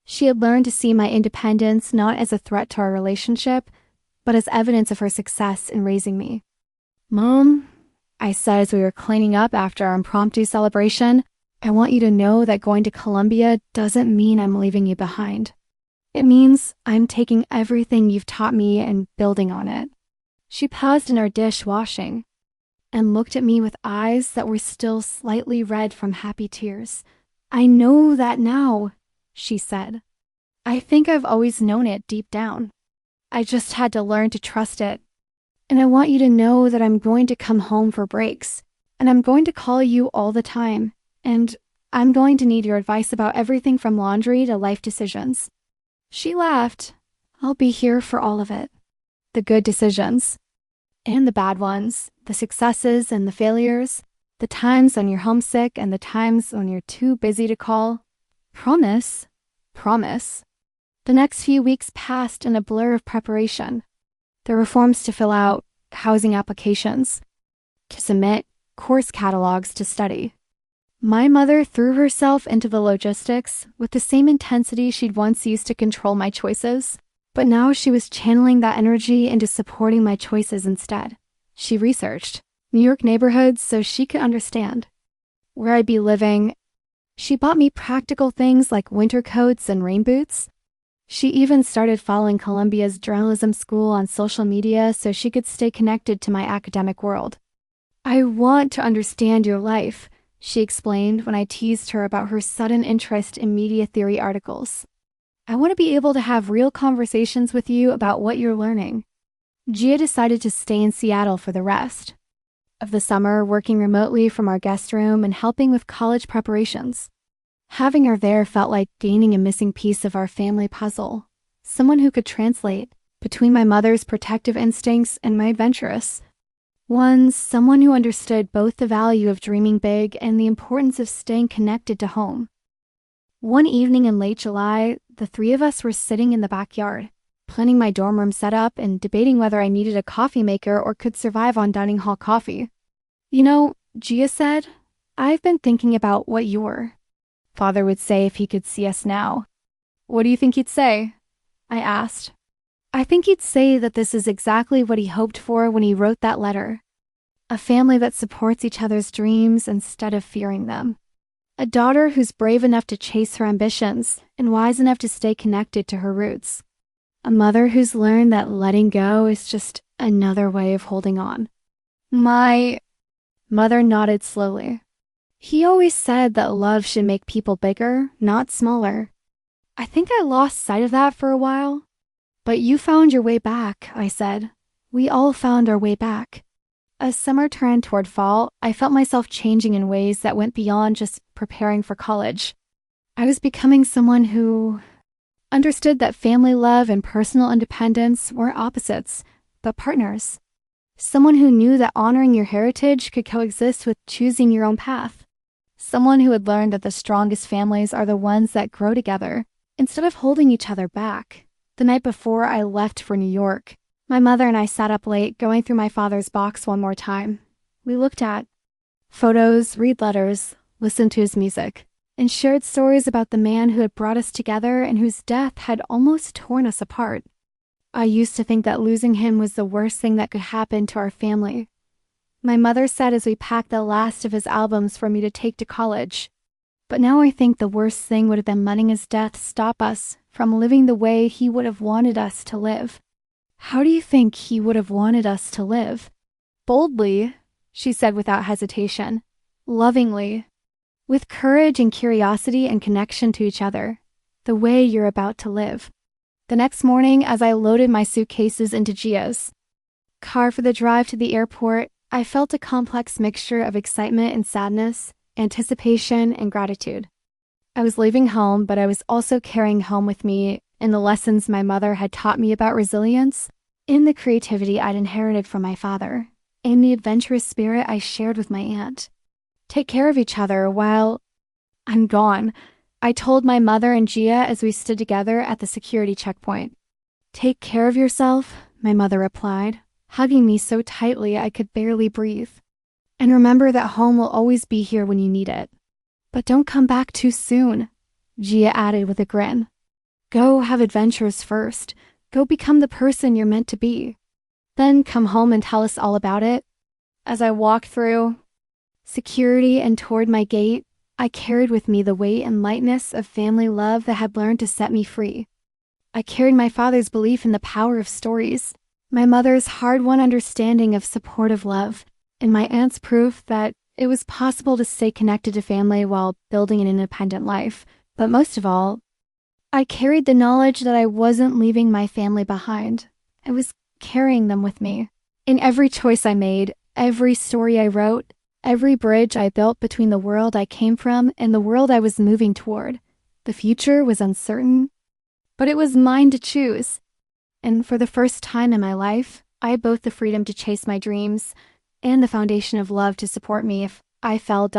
Speaker 1: She had learned to see my independence not as a threat to our relationship, but as evidence of her success in raising me. "Mom," I said as we were cleaning up after our impromptu celebration, "I want you to know that going to Columbia doesn't mean I'm leaving you behind. It means I'm taking everything you've taught me and building on it." She paused in her dish washing and looked at me with eyes that were still slightly red from happy tears. "I know that now," she said. "I think I've always known it deep down. I just had to learn to trust it. And I want you to know that I'm going to come home for breaks, and I'm going to call you all the time, and I'm going to need your advice about everything from laundry to life decisions." She laughed. "I'll be here for all of it. The good decisions and the bad ones, the successes and the failures, the times when you're homesick and the times when you're too busy to call. Promise, promise." The next few weeks passed in a blur of preparation. There were forms to fill out, housing applications to submit, course catalogs to study. My mother threw herself into the logistics with the same intensity she'd once used to control my choices, but now she was channeling that energy into supporting my choices instead. She researched New York neighborhoods so she could understand where I'd be living. She bought me practical things like winter coats and rain boots. She even started following Columbia's journalism school on social media so she could stay connected to my academic world. "I want to understand your life," she explained when I teased her about her sudden interest in media theory articles. "I want to be able to have real conversations with you about what you're learning." Gia decided to stay in Seattle for the rest of the summer, working remotely from our guest room and helping with college preparations. Having her there felt like gaining a missing piece of our family puzzle, someone who could translate between my mother's protective instincts and my adventurous ones, someone who understood both the value of dreaming big and the importance of staying connected to home. One evening in late July, the three of us were sitting in the backyard, planning my dorm room setup and debating whether I needed a coffee maker or could survive on dining hall coffee. "You know," Gia said, "I've been thinking about what your father would say if he could see us now." "What do you think he'd say?" I asked. "I think he'd say that this is exactly what he hoped for when he wrote that letter. A family that supports each other's dreams instead of fearing them. A daughter who's brave enough to chase her ambitions and wise enough to stay connected to her roots. A mother who's learned that letting go is just another way of holding on." My mother nodded slowly. "He always said that love should make people bigger, not smaller. I think I lost sight of that for a while. But you found your way back," I said. "We all found our way back." As summer turned toward fall, I felt myself changing in ways that went beyond just preparing for college. I was becoming someone who understood that family love and personal independence weren't opposites, but partners. Someone who knew that honoring your heritage could coexist with choosing your own path. Someone who had learned that the strongest families are the ones that grow together, instead of holding each other back. The night before I left for New York, my mother and I sat up late going through my father's box one more time. We looked at photos, read letters, listened to his music, and shared stories about the man who had brought us together and whose death had almost torn us apart. I used to think that losing him was the worst thing that could happen to our family. My mother said as we packed the last of his albums for me to take to college. But now I think the worst thing would have been letting his death stop us from living the way he would have wanted us to live. How do you think he would have wanted us to live? Boldly, she said without hesitation. Lovingly. With courage and curiosity and connection to each other. The way you're about to live. The next morning, as I loaded my suitcases into Gia's car for the drive to the airport, I felt a complex mixture of excitement and sadness, anticipation and gratitude. I was leaving home, but I was also carrying home with me in the lessons my mother had taught me about resilience, in the creativity I'd inherited from my father, and the adventurous spirit I shared with my aunt. Take care of each other while I'm gone, I told my mother and Gia as we stood together at the security checkpoint. Take care of yourself, my mother replied, hugging me so tightly I could barely breathe. And remember that home will always be here when you need it. But don't come back too soon, Gia added with a grin. Go have adventures first. Go become the person you're meant to be. Then come home and tell us all about it. As I walked through security and toward my gate, I carried with me the weight and lightness of family love that had learned to set me free. I carried my father's belief in the power of stories, my mother's hard-won understanding of supportive love, and my aunt's proof that it was possible to stay connected to family while building an independent life. But most of all, I carried the knowledge that I wasn't leaving my family behind. I was carrying them with me. In every choice I made, every story I wrote, every bridge I built between the world I came from and the world I was moving toward. The future was uncertain, but it was mine to choose. And for the first time in my life, I had both the freedom to chase my dreams and the foundation of love to support me if I fell.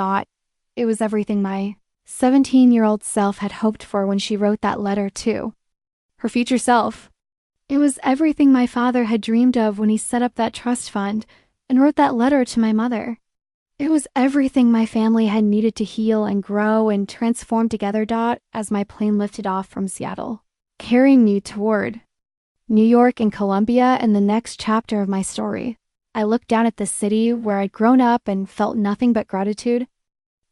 Speaker 1: It was everything my 17-year-old self had hoped for when she wrote that letter to her future self. It was everything my father had dreamed of when he set up that trust fund and wrote that letter to my mother. It was everything my family had needed to heal and grow and transform together. As my plane lifted off from Seattle, carrying me toward New York and Columbia and the next chapter of my story. I looked down at the city where I'd grown up and felt nothing but gratitude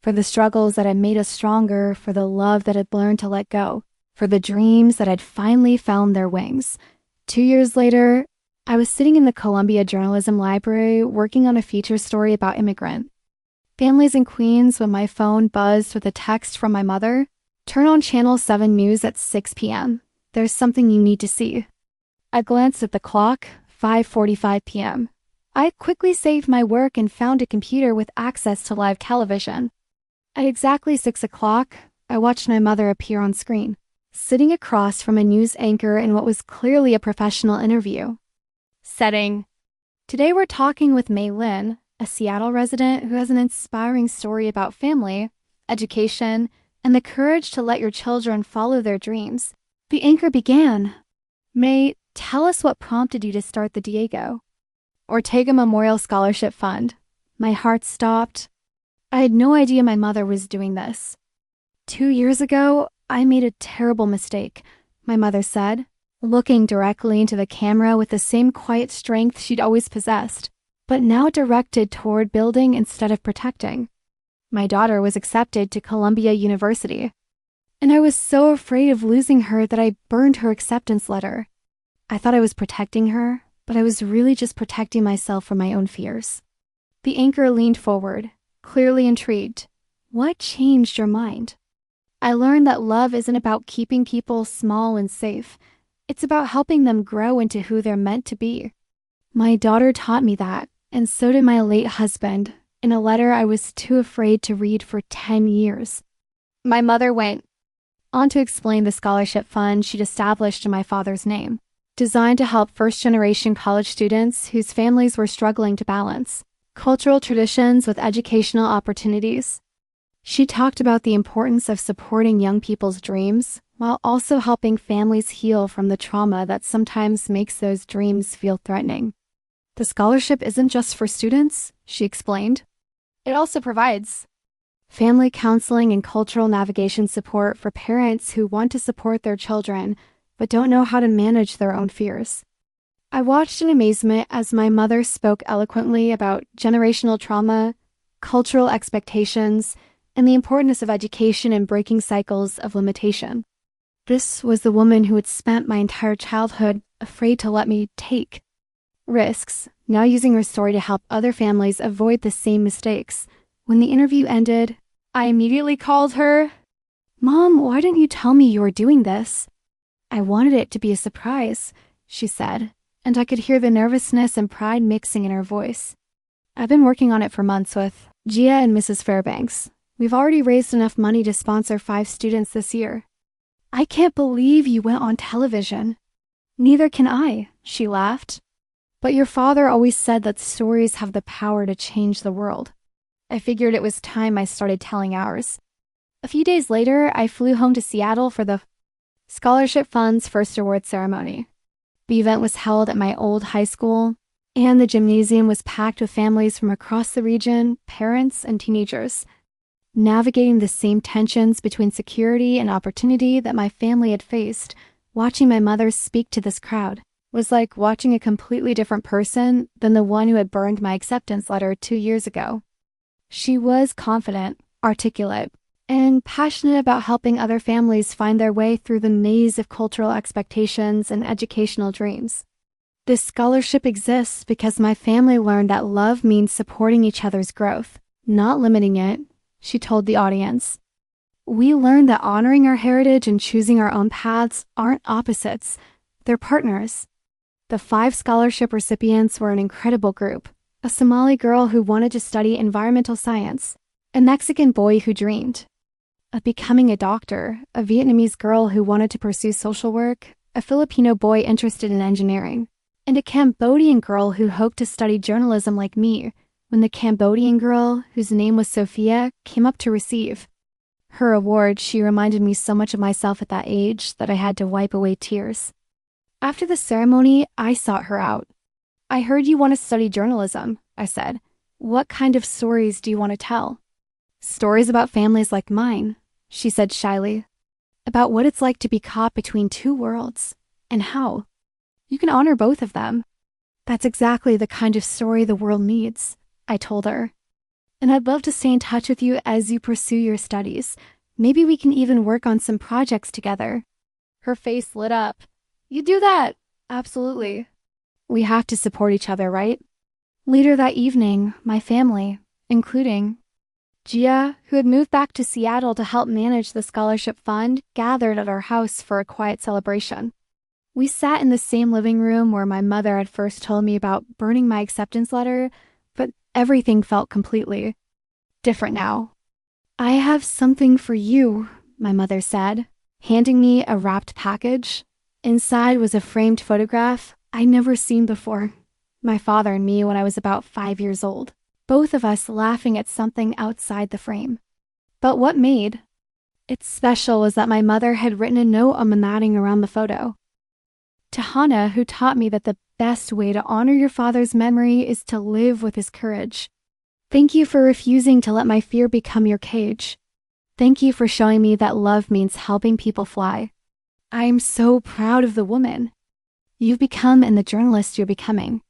Speaker 1: for the struggles that had made us stronger, for the love that had learned to let go, for the dreams that had finally found their wings. 2 years later, I was sitting in the Columbia Journalism Library working on a feature story about immigrant families in Queens when my phone buzzed with a text from my mother. Turn on Channel 7 News at 6 p.m. There's something you need to see. I glanced at the clock, 5:45 p.m. I quickly saved my work and found a computer with access to live television. At exactly 6 o'clock, I watched my mother appear on screen, sitting across from a news anchor in what was clearly a professional interview. Setting. Today we're talking with Mei Lin, a Seattle resident who has an inspiring story about family, education, and the courage to let your children follow their dreams. The anchor began. May, tell us what prompted you to start the Diego Ortega Memorial Scholarship Fund. My heart stopped. I had no idea my mother was doing this. 2 years ago, I made a terrible mistake, my mother said, looking directly into the camera with the same quiet strength she'd always possessed, but now directed toward building instead of protecting. My daughter was accepted to Columbia University, and I was so afraid of losing her that I burned her acceptance letter. I thought I was protecting her, but I was really just protecting myself from my own fears. The anchor leaned forward, clearly intrigued. What changed your mind? I learned that love isn't about keeping people small and safe. It's about helping them grow into who they're meant to be. My daughter taught me that, And so did my late husband, in a letter I was too afraid to read for 10 years. My mother went on to explain the scholarship fund she'd established in my father's name, designed to help first-generation college students whose families were struggling to balance cultural traditions with educational opportunities. She talked about the importance of supporting young people's dreams while also helping families heal from the trauma that sometimes makes those dreams feel threatening. The scholarship isn't just for students, she explained. It also provides family counseling and cultural navigation support for parents who want to support their children but don't know how to manage their own fears. I watched in amazement as my mother spoke eloquently about generational trauma, cultural expectations, and the importance of education and breaking cycles of limitation. This was the woman who had spent my entire childhood afraid to let me take risks, now using her story to help other families avoid the same mistakes. When the interview ended, I immediately called her. "Mom, why didn't you tell me you were doing this?" "I wanted it to be a surprise," she said, and I could hear the nervousness and pride mixing in her voice. "I've been working on it for months with Gia and Mrs. Fairbanks. We've already raised enough money to sponsor 5 students this year." "I can't believe you went on television." "Neither can I," she laughed. "But your father always said that stories have the power to change the world." I figured it was time I started telling ours. A few days later, I flew home to Seattle for the Scholarship Fund's first award ceremony. The event was held at my old high school, and the gymnasium was packed with families from across the region, parents, and teenagers. Navigating the same tensions between security and opportunity that my family had faced, watching my mother speak to this crowd was like watching a completely different person than the one who had burned my acceptance letter 2 years ago. She was confident, articulate, and passionate about helping other families find their way through the maze of cultural expectations and educational dreams. This scholarship exists because my family learned that love means supporting each other's growth, not limiting it, she told the audience. We learned that honoring our heritage and choosing our own paths aren't opposites, they're partners. The 5 scholarship recipients were an incredible group. A Somali girl who wanted to study environmental science, a Mexican boy who dreamed of becoming a doctor, a Vietnamese girl who wanted to pursue social work, a Filipino boy interested in engineering, and a Cambodian girl who hoped to study journalism like me, when the Cambodian girl, whose name was Sophia, came up to receive her award. She reminded me so much of myself at that age that I had to wipe away tears. After the ceremony, I sought her out. "I heard you want to study journalism," I said. "What kind of stories do you want to tell?" "Stories about families like mine," she said shyly. "About what it's like to be caught between 2 worlds, and how you can honor both of them." "That's exactly the kind of story the world needs," I told her. "And I'd love to stay in touch with you as you pursue your studies. Maybe we can even work on some projects together." Her face lit up. "You do that?" "Absolutely. We have to support each other, right?" Later that evening, my family, including Gia, who had moved back to Seattle to help manage the scholarship fund, gathered at our house for a quiet celebration. We sat in the same living room where my mother had first told me about burning my acceptance letter, but everything felt completely different now. "I have something for you," my mother said, handing me a wrapped package. Inside was a framed photograph I'd never seen before. My father and me when I was about 5 years old, both of us laughing at something outside the frame. But what made it special was that my mother had written a note on the matting around the photo. "To Hana, who taught me that the best way to honor your father's memory is to live with his courage. Thank you for refusing to let my fear become your cage. Thank you for showing me that love means helping people fly. I am so proud of the woman you've become and the journalist you're becoming.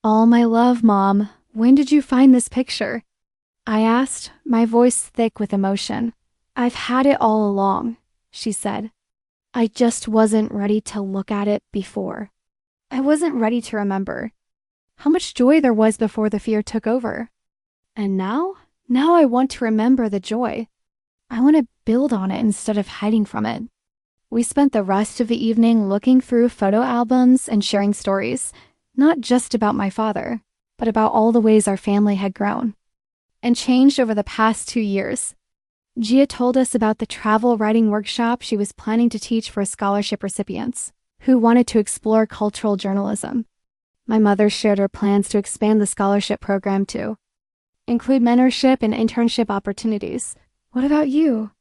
Speaker 1: All my love, Mom. When did you find this picture?" I asked, my voice thick with emotion. "I've had it all along," she said. "I just wasn't ready to look at it before. I wasn't ready to remember how much joy there was before the fear took over. And now I want to remember the joy. I want to build on it instead of hiding from it." We spent the rest of the evening looking through photo albums and sharing stories, not just about my father, but about all the ways our family had grown and changed over the past 2 years. Gia told us about the travel writing workshop she was planning to teach for scholarship recipients who wanted to explore cultural journalism. My mother shared her plans to expand the scholarship program to include mentorship and internship opportunities. What about you?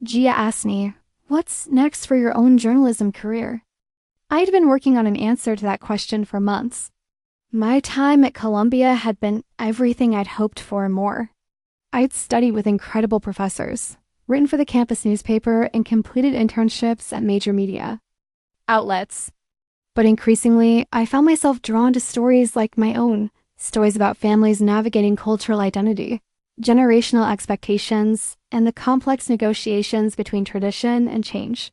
Speaker 1: Gia asked me, what's next for your own journalism career? I'd been working on an answer to that question for months. My time at Columbia had been everything I'd hoped for and more. I'd studied with incredible professors, written for the campus newspaper, and completed internships at major media outlets. But increasingly, I found myself drawn to stories like my own, stories about families navigating cultural identity, generational expectations, and the complex negotiations between tradition and change.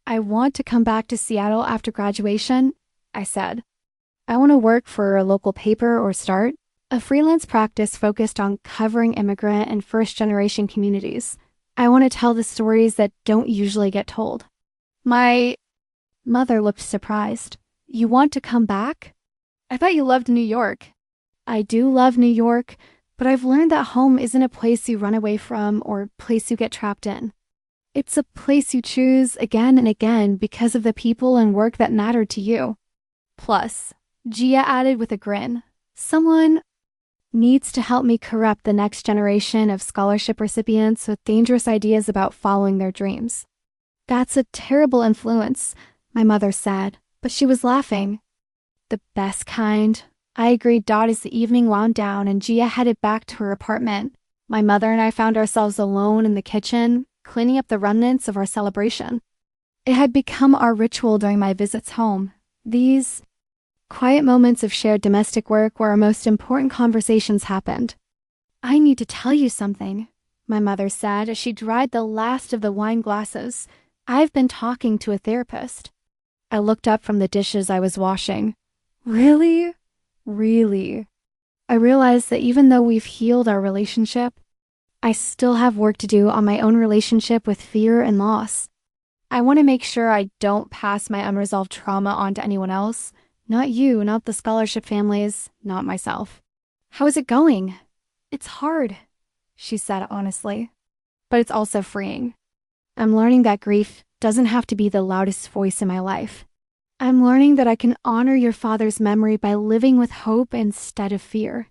Speaker 1: I want to come back to Seattle after graduation, I said. I want to work for a local paper or start a freelance practice focused on covering immigrant and first-generation communities. I want to tell the stories that don't usually get told. My mother looked surprised. You want to come back? I thought you loved New York. I do love New York, but I've learned that home isn't a place you run away from or a place you get trapped in. It's a place you choose again and again because of the people and work that mattered to you. Plus, Gia added with a grin, someone needs to help me corrupt the next generation of scholarship recipients with dangerous ideas about following their dreams. That's a terrible influence, my mother said, but she was laughing. The best kind. I agreed as the evening wound down and Gia headed back to her apartment. My mother and I found ourselves alone in the kitchen, cleaning up the remnants of our celebration. It had become our ritual during my visits home. These quiet moments of shared domestic work where our most important conversations happened. I need to tell you something, my mother said as she dried the last of the wine glasses. I've been talking to a therapist. I looked up from the dishes I was washing. Really? Really? I realized that even though we've healed our relationship, I still have work to do on my own relationship with fear and loss. I want to make sure I don't pass my unresolved trauma on to anyone else. Not you, not the scholarship families, not myself. How is it going? It's hard, she said honestly, but it's also freeing. I'm learning that grief doesn't have to be the loudest voice in my life. I'm learning that I can honor your father's memory by living with hope instead of fear.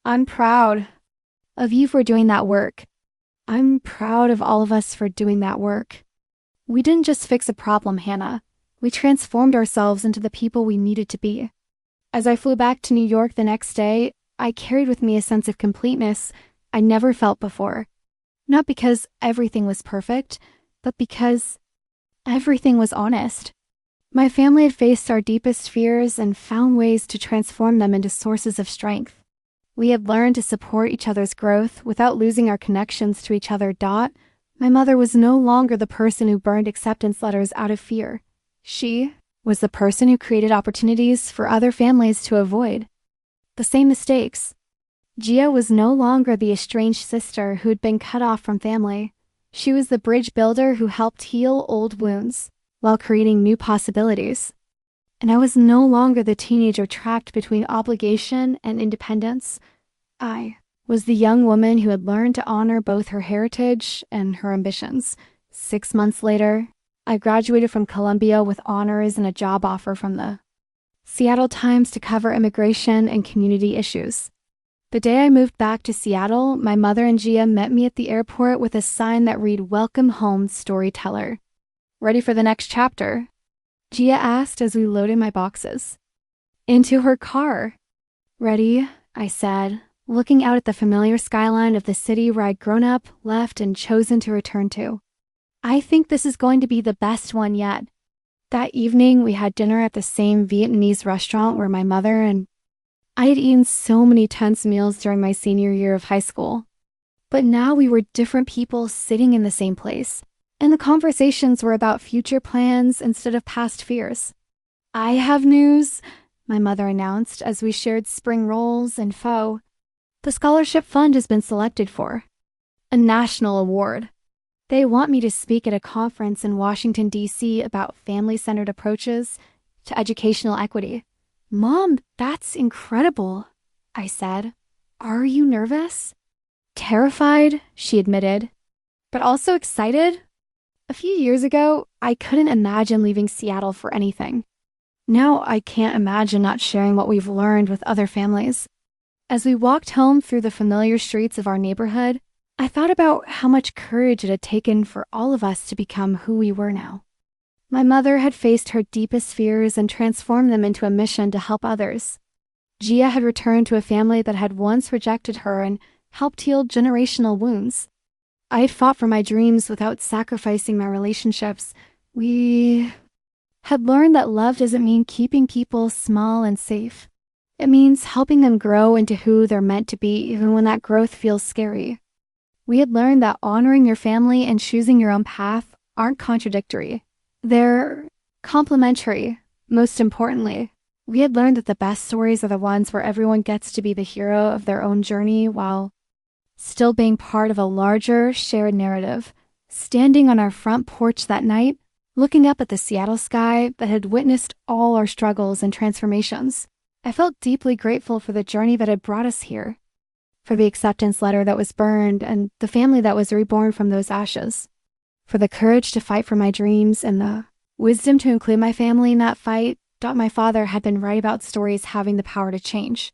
Speaker 1: I'm proud of you for doing that work. I'm proud of all of us for doing that work. We didn't just fix a problem, Hannah. We transformed ourselves into the people we needed to be. As I flew back to New York the next day, I carried with me a sense of completeness I never felt before. Not because everything was perfect, but because everything was honest. My family had faced our deepest fears and found ways to transform them into sources of strength. We had learned to support each other's growth without losing our connections to each other. My mother was no longer the person who burned acceptance letters out of fear. She was the person who created opportunities for other families to avoid the same mistakes. Gia was no longer the estranged sister who had been cut off from family. She was the bridge builder who helped heal old wounds while creating new possibilities. And I was no longer the teenager trapped between obligation and independence. I was the young woman who had learned to honor both her heritage and her ambitions. 6 months later, I graduated from Columbia with honors and a job offer from the Seattle Times to cover immigration and community issues. The day I moved back to Seattle, my mother and Gia met me at the airport with a sign that read, "Welcome home, storyteller." Ready for the next chapter? Gia asked as we loaded my boxes into her car. Ready, I said, looking out at the familiar skyline of the city where I'd grown up, left, and chosen to return to. I think this is going to be the best one yet. That evening, we had dinner at the same Vietnamese restaurant where my mother and I had eaten so many tense meals during my senior year of high school. But now we were different people sitting in the same place, and the conversations were about future plans instead of past fears. I have news, my mother announced as we shared spring rolls and pho. The scholarship fund has been selected for a national award. They want me to speak at a conference in Washington, D.C. about family-centered approaches to educational equity. Mom, that's incredible. I said. Are you nervous? Terrified, she admitted, but also excited. A few years ago, I couldn't imagine leaving Seattle for anything. Now I can't imagine not sharing what we've learned with other families. As we walked home through the familiar streets of our neighborhood, I thought about how much courage it had taken for all of us to become who we were now. My mother had faced her deepest fears and transformed them into a mission to help others. Gia had returned to a family that had once rejected her and helped heal generational wounds. I had fought for my dreams without sacrificing my relationships. We had learned that love doesn't mean keeping people small and safe. It means helping them grow into who they're meant to be, even when that growth feels scary. We had learned that honoring your family and choosing your own path aren't contradictory. They're complementary. Most importantly, we had learned that the best stories are the ones where everyone gets to be the hero of their own journey while still being part of a larger, shared narrative. Standing on our front porch that night, looking up at the Seattle sky that had witnessed all our struggles and transformations, I felt deeply grateful for the journey that had brought us here, for the acceptance letter that was burned and the family that was reborn from those ashes, for the courage to fight for my dreams and the wisdom to include my family in that fight. My father had been right about stories having the power to change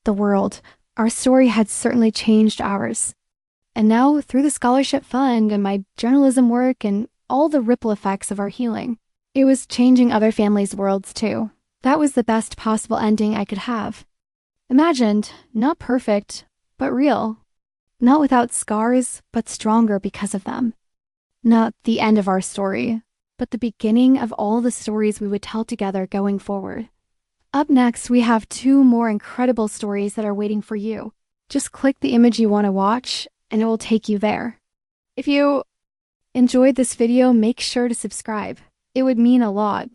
Speaker 1: the world. Our story had certainly changed ours. And now, through the scholarship fund and my journalism work and all the ripple effects of our healing, it was changing other families' worlds too. That was the best possible ending I could have. Imagined, not perfect, but real. Not without scars, but stronger because of them. Not the end of our story, but the beginning of all the stories we would tell together going forward. Up next, we have 2 more incredible stories that are waiting for you. Just click the image you want to watch, and it will take you there. If you enjoyed this video, make sure to subscribe. It would mean a lot.